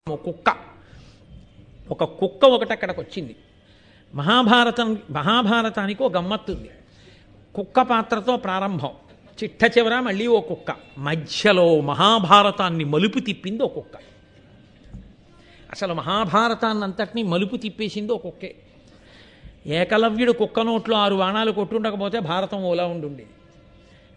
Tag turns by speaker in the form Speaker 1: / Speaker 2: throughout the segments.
Speaker 1: కుక్క ఒక కుక్క ఒకటి అక్కడికి వచ్చింది. మహాభారతానికి ఒక గమ్మత్తు ఉంది. కుక్క పాత్రతో ప్రారంభం, చిట్ట చివర మళ్ళీ ఓ కుక్క, మధ్యలో మహాభారతాన్ని మలుపు తిప్పింది ఓ కుక్క. అసలు మహాభారతాన్ని అంతటినీ మలుపు తిప్పేసింది ఓ కుక్కే. ఏకలవ్యుడు కుక్క నోట్లో 6 బాణాలు కొట్టుండకపోతే భారతం ఓలా ఉండుండేది.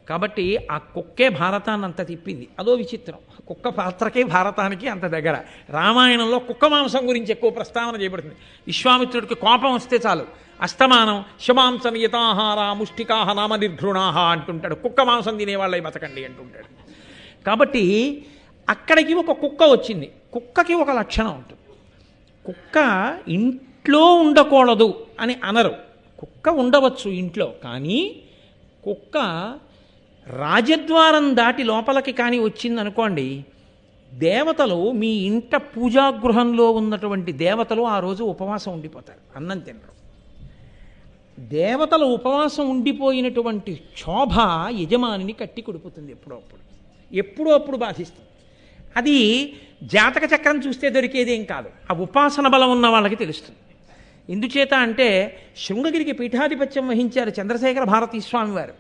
Speaker 1: కాబట్టి ఆ కుక్కే భారతాన్ని అంత తిప్పింది. అదో విచిత్రం, కుక్క పాత్రకే భారతానికి అంత దగ్గర. రామాయణంలో కుక్క మాంసం గురించి ఎక్కువ ప్రస్తావన చేయబడుతుంది. విశ్వామిత్రుడికి కోపం వస్తే చాలు, అస్తమానం శమాంస నియతాహార ముష్టికాహ నామ నిర్ఘృణాహ అంటుంటాడు. కుక్క మాంసం తినేవాళ్ళై బతకండి అంటుంటాడు. కాబట్టి అక్కడికి ఒక కుక్క వచ్చింది. కుక్కకి ఒక లక్షణం ఉంటుంది. కుక్క ఇంట్లో ఉండకూడదు అని అనరు. కుక్క ఉండవచ్చు ఇంట్లో, కానీ కుక్క రాజద్వారం దాటి లోపలికి కానీ వచ్చిందనుకోండి, దేవతలు మీ ఇంట పూజాగృహంలో ఉన్నటువంటి దేవతలు ఆ రోజు ఉపవాసం ఉండిపోతారు, అన్నం తినరు. దేవతలు ఉపవాసం ఉండిపోయినటువంటి క్షోభ యజమానిని కట్టి కొడుపుతుంది, ఎప్పుడో అప్పుడు బాధిస్తుంది. అది జాతక చక్రం చూస్తే దొరికేదేం కాదు, ఆ ఉపాసన బలం ఉన్న వాళ్ళకి తెలుస్తుంది. ఎందుచేత అంటే శృంగగిరికి పీఠాధిపత్యం వహించారు చంద్రశేఖర భారతీ స్వామి వారు.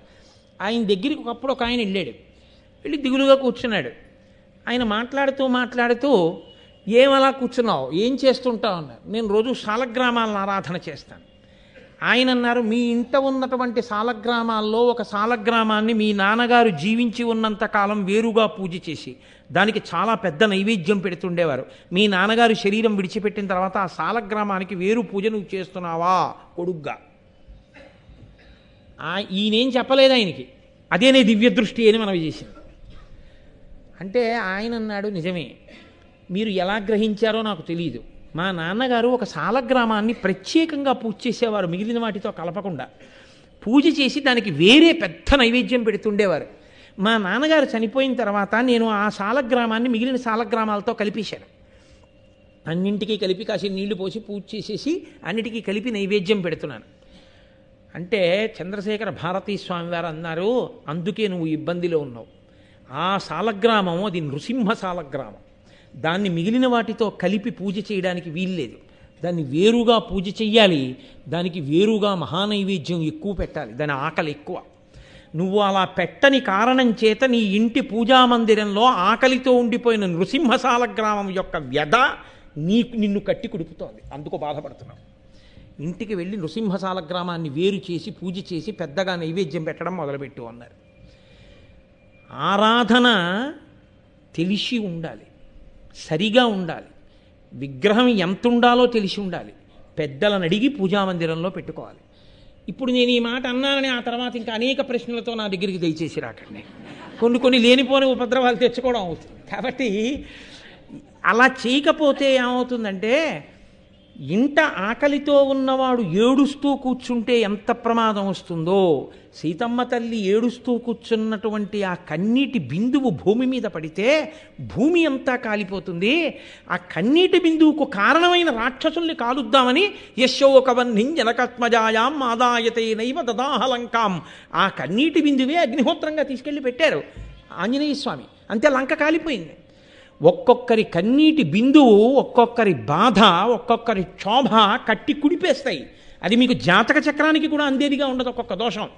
Speaker 1: ఆయన దగ్గరికి ఒకప్పుడు ఒక ఆయన వెళ్ళి దిగులుగా కూర్చున్నాడు. ఆయన మాట్లాడుతూ ఏమలా కూర్చున్నావు, ఏం చేస్తుంటావు అన్నారు. నేను రోజు సాలగ్రామాలను ఆరాధన చేస్తాను. ఆయన అన్నారు, మీ ఇంట ఉన్నటువంటి సాలగ్రామాల్లో ఒక సాలగ్రామాన్ని మీ నాన్నగారు జీవించి ఉన్నంత కాలం వేరుగా పూజ చేసి దానికి చాలా పెద్ద నైవేద్యం పెడుతుండేవారు. మీ నాన్నగారు శరీరం విడిచిపెట్టిన తర్వాత ఆ సాలగ్రామానికి వేరు పూజ నువ్వు చేస్తున్నావా కొడుగ్గా? ఈయనేం చెప్పలేదు ఆయనకి, అదేనే దివ్య దృష్టి అని మనం చేసింది. అంటే ఆయన అన్నాడు, నిజమే, మీరు ఎలా గ్రహించారో నాకు తెలియదు. మా నాన్నగారు ఒక సాలగ్రామాన్ని ప్రత్యేకంగా పూజ చేసేవారు, మిగిలిన వాటితో కలపకుండా పూజ చేసి దానికి వేరే పెద్ద నైవేద్యం పెడుతుండేవారు. మా నాన్నగారు చనిపోయిన తర్వాత నేను ఆ సాలగ్రామాన్ని మిగిలిన సాలగ్రామాలతో కలిపేశాను. అన్నింటికీ కలిపి కాసి నీళ్లు పోసి పూజ చేసేసి అన్నిటికీ కలిపి నైవేద్యం పెడుతున్నాను. అంటే చంద్రశేఖర భారతీ స్వామి వారు అన్నారు, అందుకే నువ్వు ఇబ్బందిలో ఉన్నావు. ఆ సాలగ్రామం అది నృసింహ సాలగ్రామం, దాన్ని మిగిలిన వాటితో కలిపి పూజ చేయడానికి వీల్లేదు. దాన్ని వేరుగా పూజ చెయ్యాలి, దానికి వేరుగా మహానైవేద్యం ఎక్కువ పెట్టాలి, దాని ఆకలి ఎక్కువ. నువ్వు అలా పెట్టని కారణం చేత నీ ఇంటి పూజామందిరంలో ఆకలితో ఉండిపోయిన నృసింహ సాలగ్రామం యొక్క వ్యధ నిన్ను కట్టి కుడుపుతోంది, అందుకు బాధపడుతున్నావు. ఇంటికి వెళ్ళి నృసింహ సాలగ్రామాన్ని వేరు చేసి పూజ చేసి పెద్దగా నైవేద్యం పెట్టడం మొదలుపెట్టు అన్నారు. ఆరాధన తెలిసి ఉండాలి, సరిగా ఉండాలి, విగ్రహం ఎంత ఉండాలో తెలిసి ఉండాలి, పెద్దలను అడిగి పూజామందిరంలో పెట్టుకోవాలి. ఇప్పుడు నేను ఈ మాట అన్నానని ఆ తర్వాత ఇంకా అనేక ప్రశ్నలతో నా దగ్గరికి దయచేసి రాకండి. కొన్ని లేనిపోని ఉపద్రవాలు తెచ్చుకోవడం అవుతుంది. కాబట్టి అలా చేయకపోతే ఏమవుతుందంటే, ఇంట ఆకలితో ఉన్నవాడు ఏడుస్తూ కూర్చుంటే ఎంత ప్రమాదం వస్తుందో, సీతమ్మ తల్లి ఏడుస్తూ కూర్చున్నటువంటి ఆ కన్నీటి బిందువు భూమి మీద పడితే భూమి అంతా కాలిపోతుంది. ఆ కన్నీటి బిందువుకు కారణమైన రాక్షసుల్ని కాలుద్దామని యశోకవన్నిం జనకత్మజాయాం ఆదాయతే నైవ దదాహలంకాం, ఆ కన్నీటి బిందువే అగ్నిహోత్రంగా తీసుకెళ్ళి పెట్టారు ఆంజనేయ స్వామి. అంతే, లంక కాలిపోయింది. ఒక్కొక్కరి కన్నీటి బిందువు, ఒక్కొక్కరి బాధ, ఒక్కొక్కరి క్షోభ కట్టి కుడిపేస్తాయి. అది మీకు జాతక చక్రానికి కూడా అందేదిగా ఉండదు ఒక్కొక్క దోషం.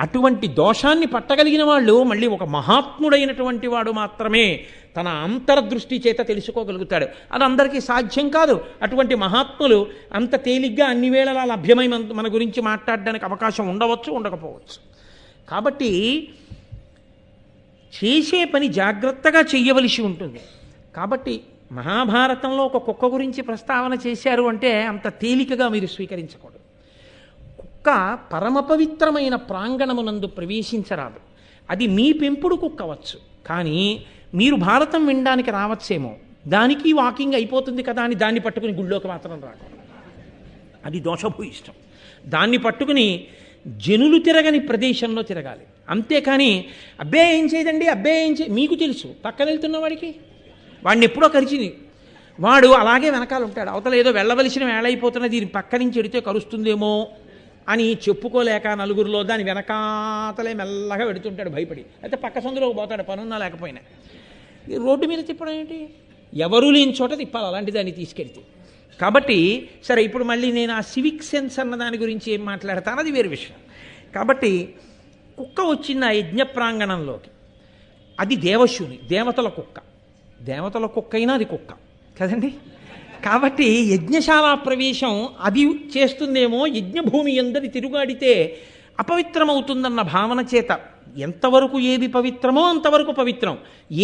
Speaker 1: అటువంటి దోషాన్ని పట్టగలిగిన వాళ్ళు మళ్ళీ ఒక మహాత్ముడైనటువంటి వాడు మాత్రమే తన అంతర్దృష్టి చేత తెలుసుకోగలుగుతాడు. అది అందరికీ సాధ్యం కాదు. అటువంటి మహాత్ములు అంత తేలిగ్గా అన్ని వేళలా లభ్యమై మన గురించి మాట్లాడడానికి అవకాశం ఉండవచ్చు, ఉండకపోవచ్చు. కాబట్టి చేసే పని జాగ్రత్తగా చెయ్యవలసి ఉంటుంది. కాబట్టి మహాభారతంలో ఒక కుక్క గురించి ప్రస్తావన చేశారు అంటే అంత తేలికగా మీరు స్వీకరించకూడదు. కుక్క పరమ పవిత్రమైన ప్రాంగణమునందు ప్రవేశించరాదు. అది మీ పెంపుడు కుక్కవచ్చు, కానీ మీరు భారతం వినడానికి రావచ్చేమో, దానికి వాకింగ్ అయిపోతుంది కదా అని దాన్ని పట్టుకుని గుళ్ళోకి మాత్రం రాకూడదు. అది దోషభూయిష్టం. దాన్ని పట్టుకుని జనులు తిరగని ప్రదేశంలో తిరగాలి. అంతేకాని అబ్బే ఏం చేయదండి, అబ్బే ఏం మీకు తెలుసు, పక్కన వెళ్తున్న వాడిని ఎప్పుడో కరిచింది, వాడు అలాగే వెనకాల ఉంటాడు. అవతల ఏదో వెళ్ళవలసిన వేళ అయిపోతున్న దీని పక్క నుంచి ఎడితే కరుస్తుందేమో అని చెప్పుకోలేక నలుగురిలో దాని వెనకాతలే మెల్లగా వెడుతుంటాడు భయపడి. అయితే పక్క సందులోకి పోతాడు పనున్నా లేకపోయినా. ఈ రోడ్డు మీద తిప్పడం ఏంటి? ఎవరూ లేని చోట తిప్పాలి అలాంటి దాన్ని తీసుకెళ్తే. కాబట్టి సరే, ఇప్పుడు మళ్ళీ నేను ఆ సివిక్ సెన్స్ అన్న దాని గురించి ఏం మాట్లాడతాను, అది వేరు విషయం. కాబట్టి కుక్క వచ్చింది ఆ యజ్ఞ ప్రాంగణంలోకి. అది దేవశూని, దేవతల కుక్క. దేవతల కుక్క అయినా అది కుక్క కదండి. కాబట్టి యజ్ఞశాల ప్రవేశం అది చేస్తుందేమో, యజ్ఞభూమి అందరి తిరుగాడితే అపవిత్రమవుతుందన్న భావన చేత ఎంతవరకు ఏది పవిత్రమో అంతవరకు పవిత్రం,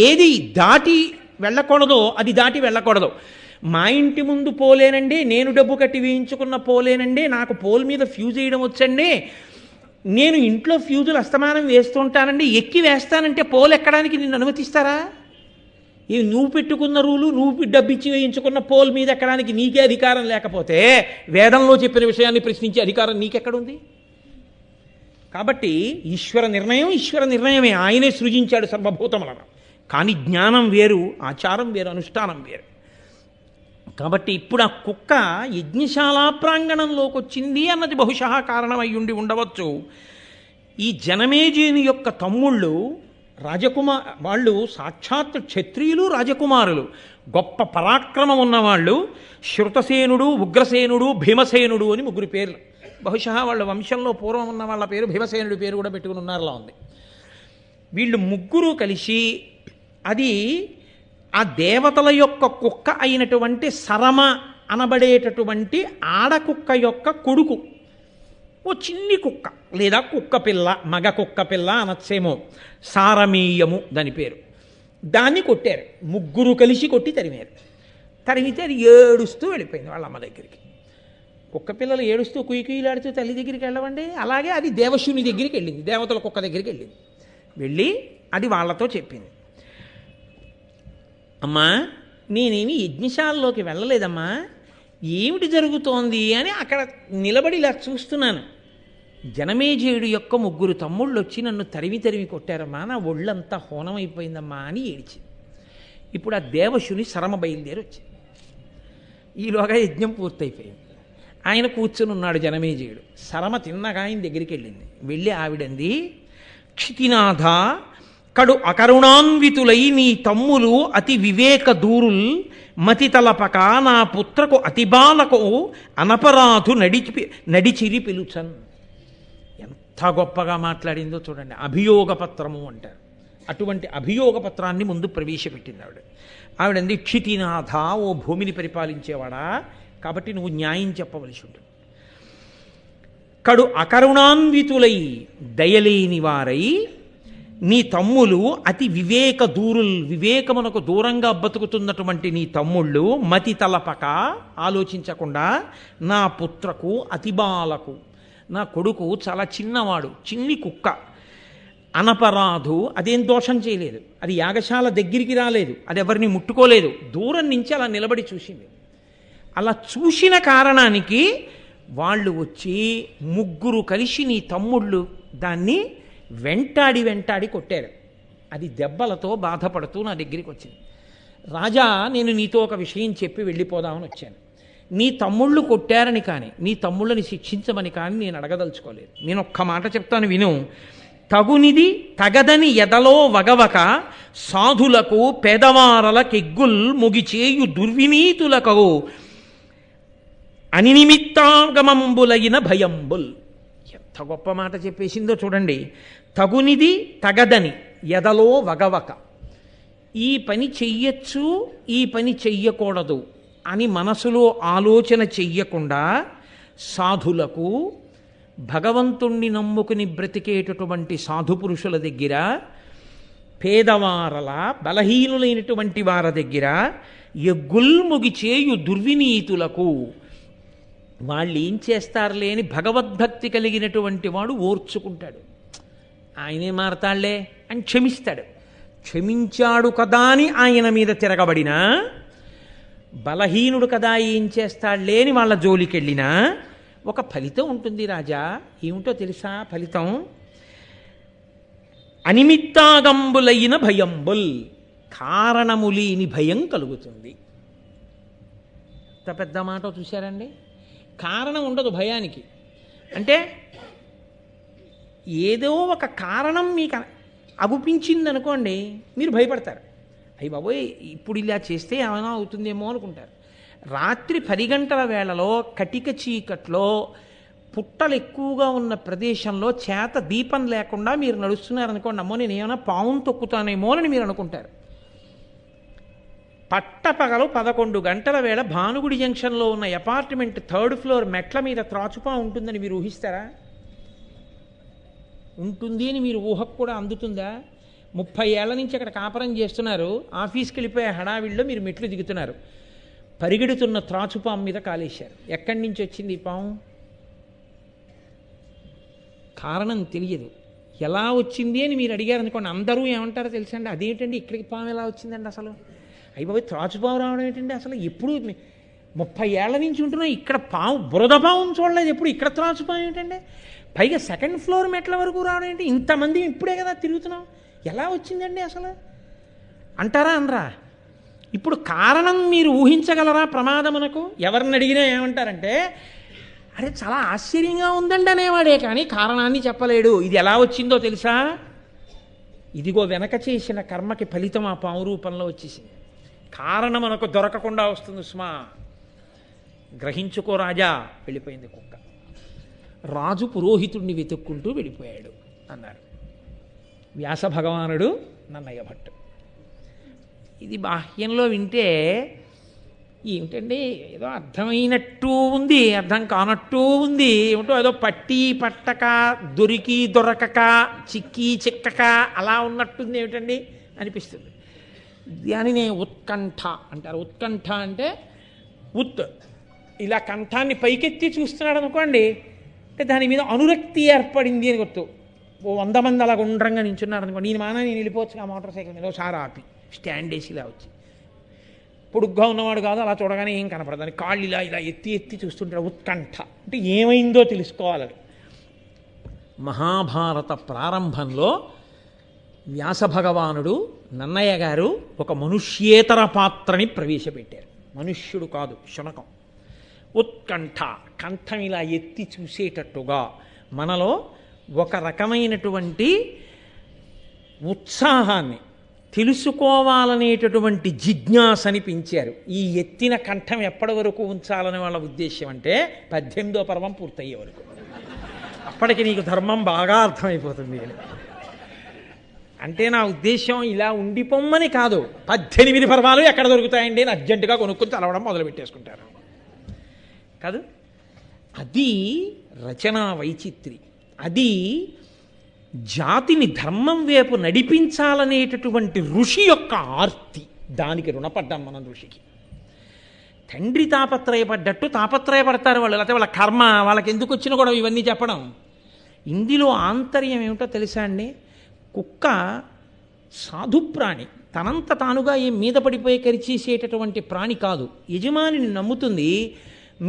Speaker 1: ఏది దాటి వెళ్ళకూడదో అది దాటి వెళ్ళకూడదు. మా ఇంటి ముందు పోలేనండి, నేను డబ్బు కట్టి వేయించుకున్న పోలేనండి, నాకు పోల్ మీద ఫ్యూజ్ వేయడం వచ్చండి, నేను ఇంట్లో ఫ్యూజులు అస్తమానం వేస్తుంటానండి, ఎక్కి వేస్తానంటే పోల్ ఎక్కడానికి నిన్ను అనుమతిస్తారా? ఇవి నువ్వు పెట్టుకున్న రూలు, నువ్వు డబ్బిచ్చి వేయించుకున్న పోల్ మీద ఎక్కడానికి నీకే అధికారం లేకపోతే వేదంలో చెప్పిన విషయాన్ని ప్రశ్నించే అధికారం నీకెక్కడుంది? కాబట్టి ఈశ్వర నిర్ణయమే, ఆయనే సృజించాడు సర్వభూతములను. కానీ జ్ఞానం వేరు, ఆచారం వేరు, అనుష్ఠానం వేరు. కాబట్టి ఇప్పుడు ఆ కుక్క యజ్ఞశాలా ప్రాంగణంలోకి వచ్చింది అన్నది బహుశా కారణమై ఉండవచ్చు. ఈ జనమేజయుని యొక్క తమ్ముళ్ళు వాళ్ళు సాక్షాత్ క్షత్రియులు, రాజకుమారులు, గొప్ప పరాక్రమం ఉన్నవాళ్ళు. శృతసేనుడు, ఉగ్రసేనుడు, భీమసేనుడు అని 3 పేర్లు. బహుశా వాళ్ళ వంశంలో పూర్వం ఉన్న వాళ్ళ పేరు భీమసేనుడి పేరు కూడా పెట్టుకుని ఉన్నారులా ఉంది. వీళ్ళు 3 కలిసి అది ఆ దేవతల యొక్క కుక్క అయినటువంటి సరమ అనబడేటటువంటి ఆడకుక్క యొక్క కొడుకు, ఓ చిన్ని కుక్క లేదా కుక్క పిల్ల, మగ కుక్క పిల్ల అనొచ్చేమో, సారమీయము దాని పేరు. దాన్ని కొట్టారు, 3 కలిసి కొట్టి తరిమితే అది ఏడుస్తూ వెళ్ళిపోయింది వాళ్ళ అమ్మ దగ్గరికి. కుక్క పిల్లలు ఏడుస్తూ కుయ్యలాడుతూ తల్లి దగ్గరికి వెళ్ళవండి, అలాగే అది దేవశూని దగ్గరికి వెళ్ళింది, దేవతల కుక్క దగ్గరికి వెళ్ళి అది వాళ్ళతో చెప్పింది, అమ్మా నేనేమి యజ్ఞశాలలోకి వెళ్ళలేదమ్మా, ఏమిటి జరుగుతోంది అని అక్కడ నిలబడి ఇలా చూస్తున్నాను. జనమేజయుడు యొక్క 3 తమ్ముళ్ళు వచ్చి నన్ను తరిమి కొట్టారమ్మా, నా ఒళ్ళంతా హోనమైపోయిందమ్మా అని ఏడిచి. ఇప్పుడు ఆ దేవశుని సరమ బయలుదేరి వచ్చింది. ఈలోగా యజ్ఞం పూర్తయిపోయింది. ఆయన కూర్చుని ఉన్నాడు జనమేజయుడు. సరమ తిన్నగా ఆయన దగ్గరికి వెళ్ళి ఆవిడంది, క్షితినాథ కడు అకరుణాన్వితులై నీ తమ్ములు అతి వివేక దూరుల్ మతి తలపక నా పుత్రకు అతి బాలకు అనపరాధు నడిచిరి పిలుచన్. ఎంత గొప్పగా మాట్లాడిందో చూడండి. అభియోగ పత్రము అంటారు. అటువంటి అభియోగ పత్రాన్ని ముందు ప్రవేశపెట్టింది ఆవిడంది, క్షితినాథ, ఓ భూమిని పరిపాలించేవాడా, కాబట్టి నువ్వు న్యాయం చెప్పవలసి ఉంటుంది. కడు అకరుణాన్వితులై దయలేని వారై నీ తమ్ములు అతి వివేక దూరుల్, వివేకమునకు దూరంగా బతుకుతున్నటువంటి నీ తమ్ముళ్ళు మతి తలపక, ఆలోచించకుండా, నా పుత్రకు అతిబాలకు, నా కొడుకు చాలా చిన్నవాడు, చిన్ని కుక్క, అనపరాధు, అదేం దోషం చేయలేదు, అది యాగశాల దగ్గరికి రాలేదు, అది ఎవరిని ముట్టుకోలేదు, దూరం నుంచి అలా నిలబడి చూసింది. అలా చూసిన కారణానికి వాళ్ళు వచ్చి 3 కలిసి నీ తమ్ముళ్ళు దాన్ని వెంటాడి కొట్టారు. అది దెబ్బలతో బాధపడుతూ నా దగ్గరికి వచ్చింది. రాజా, నేను నీతో ఒక విషయం చెప్పి వెళ్ళిపోదామని వచ్చాను. నీ తమ్ముళ్ళు కొట్టారని కానీ, నీ తమ్ముళ్ళని శిక్షించమని కానీ నేను అడగదలుచుకోలేదు. నేను ఒక్క మాట చెప్తాను విను. తగునిది తగదని ఎదలో వగవక సాధులకు పేదవారలకెగ్గుల్ ముగిచేయు దుర్వినీతులకు అనినిమిత్తాగమంబులైన భయంబుల్. ఎంత గొప్ప మాట చెప్పేసిందో చూడండి. తగునిది తగదని ఎదలో వగవక, ఈ పని చెయ్యొచ్చు, ఈ పని చెయ్యకూడదు అని మనసులో ఆలోచన చెయ్యకుండా సాధులకు, భగవంతుణ్ణి నమ్ముకుని బ్రతికేటటువంటి సాధుపురుషుల దగ్గర, పేదవారల బలహీనులైనటువంటి వారి దగ్గర ఎగ్గుల్ముగి చేయు దుర్వినీతులకు, వాళ్ళు ఏం చేస్తారులే అని భగవద్భక్తి కలిగినటువంటి వాడు ఓర్చుకుంటాడు. ఆయనే మారతాళ్లే అని క్షమిస్తాడు. క్షమించాడు కదా అని ఆయన మీద తిరగబడినా, బలహీనుడు కదా ఏం చేస్తాడులే అని వాళ్ళ జోలికెళ్ళినా ఒక ఫలితం ఉంటుంది రాజా. ఏమిటో తెలుసా ఫలితం? అనిమిత్తాగంబులైన భయంబుల్, కారణము లేని భయం కలుగుతుంది. ఇంత పెద్ద మాట చూశారండి. కారణం ఉండదు భయానికి. అంటే ఏదో ఒక కారణం మీకు అగుపించింది అనుకోండి, మీరు భయపడతారు. అయ్యి బాబోయ్ ఇప్పుడు ఇలా చేస్తే ఏమైనా అవుతుందేమో అనుకుంటారు. రాత్రి 10 గంటల వేళలో కటిక చీకట్లో పుట్టలు ఎక్కువగా ఉన్న ప్రదేశంలో చేత దీపం లేకుండా మీరు నడుస్తున్నారనుకోండి, అమ్మో నేను ఏమైనా పావును తొక్కుతానేమో అని మీరు అనుకుంటారు. పట్టపగలు 11 గంటల వేళ భానుగుడి జంక్షన్లో ఉన్న అపార్ట్మెంట్ 3rd ఫ్లోర్ మెట్ల మీద త్రాచుపా ఉంటుందని మీరు ఊహిస్తారా? ఉంటుంది అని మీరు ఊహకు కూడా అందుతుందా? 30 ఏళ్ల నుంచి అక్కడ కాపురం చేస్తున్నారు, ఆఫీస్కి వెళ్ళిపోయే హడావిడిలో మీరు మెట్లు దిగుతున్నారు, పరిగెడుతున్న త్రాచుపాము మీద కాలేశారు. ఎక్కడి నుంచి వచ్చింది ఈ పాము? కారణం తెలియదు. ఎలా వచ్చింది అని మీరు అడిగారు అనుకోండి, అందరూ ఏమంటారో తెలుసండి, అదేంటండి ఇక్కడికి పాము ఎలా వచ్చిందండి అసలు, అయిపోయి త్రాచుపాము రావడం ఏంటండి అసలు, ఎప్పుడు 30 ఏళ్ల నుంచి ఉంటున్నా ఇక్కడ పాము బురద పాముని చూడలేదు, ఎప్పుడు ఇక్కడ త్రాచుపాము ఏంటండి, పైగా 2nd ఫ్లోర్ మెట్ల వరకు రావడం ఏంటి, ఇంతమంది ఇప్పుడే కదా తిరుగుతున్నాం, ఎలా వచ్చిందండి అసలు అంటారా అనరా? ఇప్పుడు కారణం మీరు ఊహించగలరా ప్రమాదమునకు? ఎవరిని అడిగినా ఏమంటారంటే అరే చాలా ఆశ్చర్యంగా ఉందండి అనేవాడే కానీ కారణాన్ని చెప్పలేడు. ఇది ఎలా వచ్చిందో తెలుసా? ఇదిగో వెనక చేసిన కర్మకి ఫలితం ఆ పాము రూపంలో వచ్చేసింది. కారణం మనకు దొరకకుండా వస్తుంది సుమా, గ్రహించుకో రాజా. వెళ్ళిపోయింది కుక్క. రాజు పురోహితుడిని వెతుక్కుంటూ వెళ్ళిపోయాడు అన్నారు వ్యాస భగవానుడు, నన్నయ్య భట్టు. ఇది బాహ్యంలో వింటే ఏమిటండి ఏదో అర్థమైనట్టు ఉంది, అర్థం కానట్టు ఉంది, ఏమిటో ఏదో పట్టి పట్టక దొరికి దొరకక చిక్కి చిక్కక అలా ఉన్నట్టుంది ఏమిటండి అనిపిస్తుంది. దానినే ఉత్కంఠ అంటారు. ఉత్కంఠ అంటే ఇలా కంఠాన్ని పైకెత్తి చూస్తున్నాడు అనుకోండి, అంటే దాని మీద అనురక్తి ఏర్పడింది అని గుర్తు. 100 మంది అలా గుండ్రంగా నించున్నారు అనుకోండి, నేను వెళ్ళిపోవచ్చు ఆ మోటార్ సైకిల్ మీద, ఒకసారి ఆపి స్టాండ్ వేసి ఇలా వచ్చి, పొడుగ్గా ఉన్నవాడు కాదు, అలా చూడగానే ఏం కనపడదు అని కాళ్ళు ఇలా ఇలా ఎత్తి ఎత్తి చూస్తుంటాడు. ఉత్కంఠ అంటే ఏమైందో తెలుసుకోవాలని. మహాభారత ప్రారంభంలో వ్యాస భగవానుడు, నన్నయ్య గారు ఒక మనుష్యేతర పాత్రని ప్రవేశపెట్టారు. మనుష్యుడు కాదు, శునకం. ఉత్కంఠ, కంఠం ఇలా ఎత్తి చూసేటట్టుగా మనలో ఒక రకమైనటువంటి ఉత్సాహాన్ని, తెలుసుకోవాలనేటటువంటి జిజ్ఞాసని పెంచారు. ఈ ఎత్తిన కంఠం ఎప్పటి వరకు ఉంచాలని వాళ్ళ ఉద్దేశం అంటే 18వ పర్వం పూర్తయ్యే వరకు. అప్పటికి నీకు ధర్మం బాగా అర్థమైపోతుంది అంటే నా ఉద్దేశం ఇలా ఉండిపోమ్మని కాదు, 18 పర్వాలు ఎక్కడ దొరుకుతాయండి అని అర్జెంటుగా కొనుక్కుని చదవడం మొదలు పెట్టేసుకుంటారు కాదు. అది రచనా వైచిత్రి, అది జాతిని ధర్మం వైపు నడిపించాలనేటటువంటి ఋషి యొక్క ఆర్తి. దానికి రుణపడ్డాం మనం ఋషికి. తండ్రి తాపత్రయపడ్డట్టు తాపత్రయపడతారు వాళ్ళు, లేకపోతే వాళ్ళ కర్మ వాళ్ళకి ఎందుకు వచ్చినా కూడా ఇవన్నీ చెప్పడం. ఇందులో ఆంతర్యం ఏమిటో తెలుసా అండి? కుక్క సాధుప్రాణి, తనంత తానుగా ఏం మీద పడిపోయి కరిచేసేటటువంటి ప్రాణి కాదు. యజమానిని నమ్ముతుంది.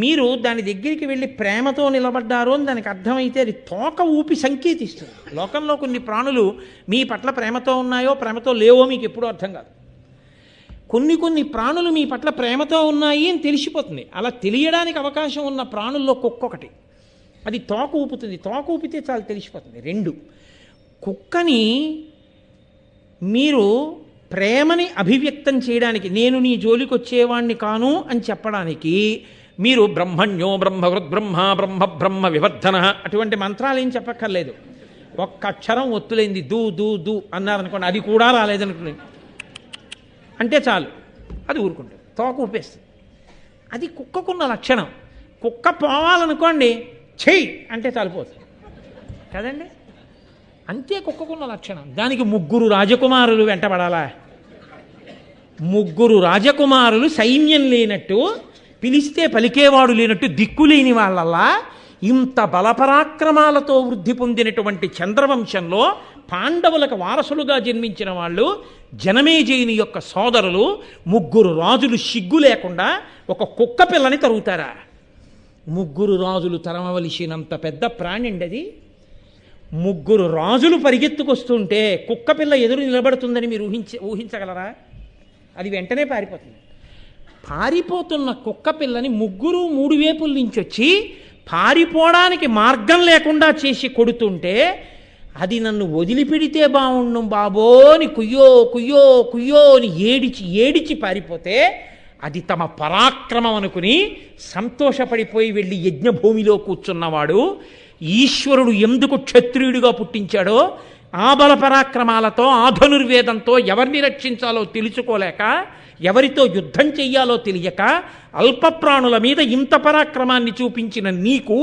Speaker 1: మీరు దాని దగ్గరికి వెళ్ళి ప్రేమతో నిలబడ్డారు అని దానికి అర్థమైతే అది తోక ఊపి సంకేతిస్తుంది. లోకంలో కొన్ని ప్రాణులు మీ పట్ల ప్రేమతో ఉన్నాయో ప్రేమతో లేవో మీకు ఎప్పుడూ అర్థం కాదు. కొన్ని ప్రాణులు మీ పట్ల ప్రేమతో ఉన్నాయి అని తెలిసిపోతుంది. అలా తెలియడానికి అవకాశం ఉన్న ప్రాణుల్లో కుక్క ఒకటి. అది తోక ఊపుతుంది, తోక ఊపితే చాలా తెలిసిపోతుంది. 2, కుక్కని మీరు ప్రేమని అభివ్యక్తం చేయడానికి, నేను నీ జోలికి వచ్చేవాణ్ణి కాను అని చెప్పడానికి మీరు బ్రహ్మణ్యో బ్రహ్మవృద్బ్రహ్మ బ్రహ్మ బ్రహ్మ వివర్ధన అటువంటి మంత్రాలు ఏం చెప్పక్కర్లేదు. ఒక్క అక్షరం ఒత్తులేంది దూ దూ దూ అన్నారనుకోండి, అది కూడా రాలేదనుకోండి అంటే చాలు, అది ఊరుకుంటుంది, తోక ఊపేస్తుంది. అది కుక్కకున్న లక్షణం. కుక్క పోవాలనుకోండి చెయ్యి అంటే చాలిపోతుంది కదండి. అంతే కుక్కకున్న లక్షణం. దానికి 3 రాజకుమారులు వెంటబడాలా? 3 రాజకుమారులు సైన్యం లేనట్టు, పిలిస్తే పలికేవాడు లేనట్టు, దిక్కులేని వాళ్ళల్లా ఇంత బలపరాక్రమాలతో వృద్ధి పొందినటువంటి చంద్రవంశంలో పాండవులకు వారసులుగా జన్మించిన వాళ్ళు జనమేజయుని యొక్క సోదరులు 3 రాజులు సిగ్గు లేకుండా ఒక కుక్క పిల్లని తరుగుతారా? 3 రాజులు తరమవలసినంత పెద్ద ప్రాణి అండి అది. 3 రాజులు పరిగెత్తుకొస్తుంటే కుక్క పిల్ల ఎదురు నిలబడుతుందని మీరు ఊహించగలరా? అది వెంటనే పారిపోతుంది. పారిపోతున్న కుక్క పిల్లని 3 వేపుల నుంచి వచ్చి పారిపోవడానికి మార్గం లేకుండా చేసి కొడుతుంటే అది నన్ను వదిలిపెడితే బాగుండు బాబో అని కుయ్యో కుయ్యో కుయ్యో అని ఏడిచి ఏడిచి పారిపోతే అది తమ పరాక్రమం అనుకుని సంతోషపడిపోయి వెళ్ళి యజ్ఞభూమిలో కూర్చున్నవాడు ఈశ్వరుడు ఎందుకు క్షత్రియుడిగా పుట్టించాడో ఆ బల పరాక్రమాలతో ఆ ధనుర్వేదంతో ఎవరిని రక్షించాలో తెలుసుకోలేక ఎవరితో యుద్ధం చెయ్యాలో తెలియక అల్పప్రాణుల మీద ఇంత పరాక్రమాన్ని చూపించిన నీకు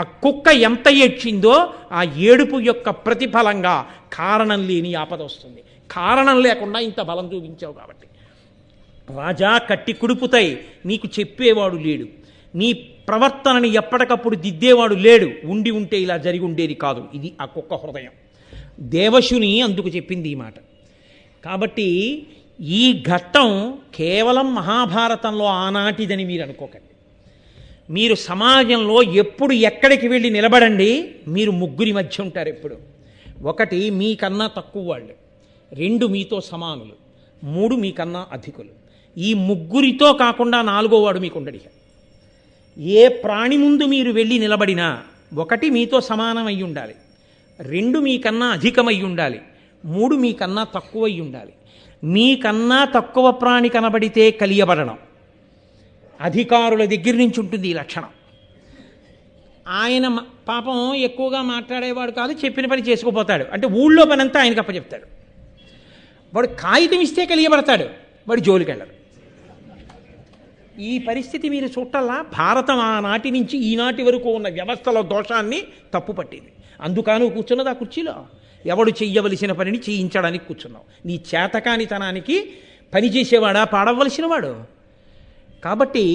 Speaker 1: ఆ కుక్క ఎంత ఏడ్చిందో ఆ ఏడుపు యొక్క ప్రతిఫలంగా కారణం లేని ఆపద వస్తుంది. కారణం లేకుండా ఇంత బలం చూపించావు కాబట్టి. రాజా కట్టి కుడుపుతాయి, నీకు చెప్పేవాడు లేడు, నీ ప్రవర్తనని ఎప్పటికప్పుడు దిద్దేవాడు లేడు, ఉండి ఉంటే ఇలా జరిగి ఉండేది కాదు. ఇది ఆ కుక్క హృదయం. దేవశుని అందుకు చెప్పింది ఈ మాట. కాబట్టి ఈ ఘట్టం కేవలం మహాభారతంలో ఆనాటిదని మీరు అనుకోకండి. మీరు సమాజంలో ఎప్పుడు ఎక్కడికి వెళ్ళి నిలబడండి, మీరు ముగ్గురి మధ్య ఉంటారు ఎప్పుడు. ఒకటి మీకన్నా తక్కువ వాళ్ళు, రెండు మీతో సమానులు, మూడు మీకన్నా అధికులు. ఈ ముగ్గురితో కాకుండా నాలుగోవాడు మీకు ఉండడు. ఏ ప్రాణి ముందు మీరు వెళ్ళి నిలబడినా ఒకటి మీతో సమానం అయి ఉండాలి, రెండు మీకన్నా అధికమై ఉండాలి, మూడు మీకన్నా తక్కువై ఉండాలి. మీకన్నా తక్కువ ప్రాణి కనబడితే కలియబడడం అధికారుల దగ్గర నుంచి ఉంటుంది ఈ లక్షణం. ఆయన పాపం ఎక్కువగా మాట్లాడేవాడు కాదు, చెప్పిన పని చేసుకుపోతాడు. అంటే ఊళ్ళో పని అంతా ఆయనకి అప్పచెప్తాడు. వాడు కాగితం ఇస్తే కలియబడతాడు, వాడు జోలికి వెళ్ళరు. ఈ పరిస్థితి మీరు చూడాలా. భారతం ఆనాటి నుంచి ఈనాటి వరకు ఉన్న వ్యవస్థలో దోషాన్ని తప్పు పట్టింది. అందుకను కూర్చున్నది ఆ కుర్చీలో. ఎవడు చెయ్యవలసిన పనిని చేయించడానికి కూర్చున్నావు. నీ చేతకానితనానికి పని చేసేవాడా పాడవలసిన వాడు. కాబట్టి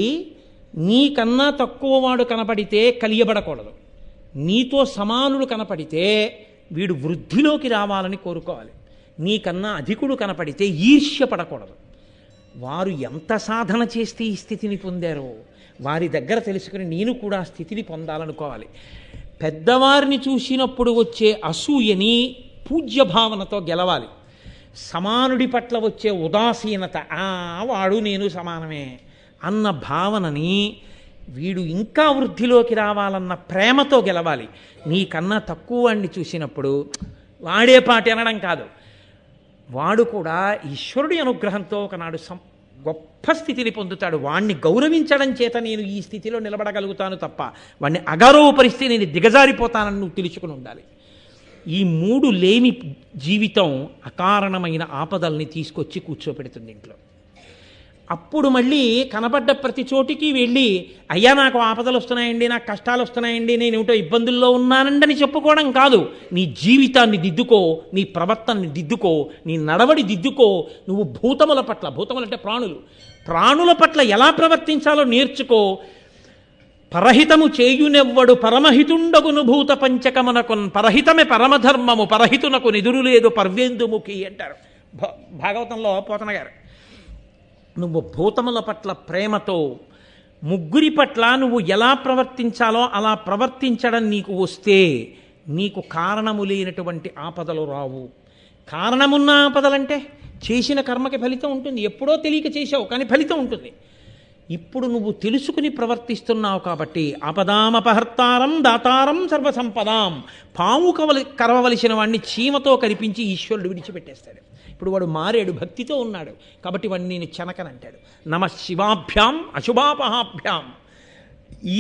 Speaker 1: నీకన్నా తక్కువ వాడు కనపడితే కలియబడకూడదు. నీతో సమానులు కనపడితే వీడు వృద్ధిలోకి రావాలని కోరుకోవాలి. నీకన్నా అధికుడు కనపడితే ఈర్ష్య పడకూడదు. వారు ఎంత సాధన చేస్తే ఈ స్థితిని పొందారో వారి దగ్గర తెలుసుకుని నేను కూడా ఆ స్థితిని పొందాలనుకోవాలి. పెద్దవారిని చూసినప్పుడు వచ్చే అసూయని పూజ్య భావనతో గెలవాలి. సమానుడి పట్ల వచ్చే ఉదాసీనత, వాడు నేను సమానమే అన్న భావనని వీడు ఇంకా వృద్ధిలోకి రావాలన్న ప్రేమతో గెలవాలి. నీకన్నా తక్కువ వాడిని చూసినప్పుడు వాడే పాటి అనడం కాదు, వాడు కూడా ఈశ్వరుడి అనుగ్రహంతో ఒకనాడు గొప్ప స్థితిని పొందుతాడు. వాణ్ణి గౌరవించడం చేత నేను ఈ స్థితిలో నిలబడగలుగుతాను తప్ప వాణ్ణి అగౌరవపరిస్తే నేను దిగజారిపోతానని నువ్వు తెలుసుకుని ఉండాలి. ఈ మూడు లేని జీవితం అకారణమైన ఆపదల్ని తీసుకొచ్చి కూర్చోపెడుతుంది ఇంట్లో. అప్పుడు మళ్ళీ కనబడ్డ ప్రతి చోటికి వెళ్ళి అయ్యా నాకు ఆపదలు వస్తున్నాయండి, నాకు కష్టాలు వస్తున్నాయండి, నేను ఏమిటో ఇబ్బందుల్లో ఉన్నానండి అని చెప్పుకోవడం కాదు. నీ జీవితాన్ని దిద్దుకో, నీ ప్రవర్తనని దిద్దుకో, నీ నడవడి దిద్దుకో. నువ్వు భూతముల పట్ల, భూతములు అంటే ప్రాణుల పట్ల ఎలా ప్రవర్తించాలో నేర్చుకో. పరహితము చేయునెవ్వడు పరమహితుండగును భూత పంచకమునకున్, పరహితమే పరమధర్మము పరహితునకు నిదురు లేదు పర్వేందుముఖి అంటారు భాగవతంలో పోతన గారు. నువ్వు భూతముల పట్ల ప్రేమతో, ముగ్గురి పట్ల నువ్వు ఎలా ప్రవర్తించాలో అలా ప్రవర్తించడం నీకు వస్తే నీకు కారణము లేనటువంటి ఆపదలు రావు. కారణమున్న ఆపదలంటే చేసిన కర్మకి ఫలితం ఉంటుంది. ఎప్పుడో తెలియక చేసావు కానీ ఫలితం ఉంటుంది. ఇప్పుడు నువ్వు తెలుసుకుని ప్రవర్తిస్తున్నావు కాబట్టి ఆపదామపహర్తారం దాతారం సర్వసంపదాం. పాము కరవవలసిన వాడిని చీమతో కనిపించి ఈశ్వరుడు విడిచిపెట్టేస్తాడు. ఇప్పుడు వాడు మారాడు, భక్తితో ఉన్నాడు కాబట్టి వాడిని నేను చెనకనంటాడు. నమ శివాభ్యాం అశుభాపహాభ్యాం.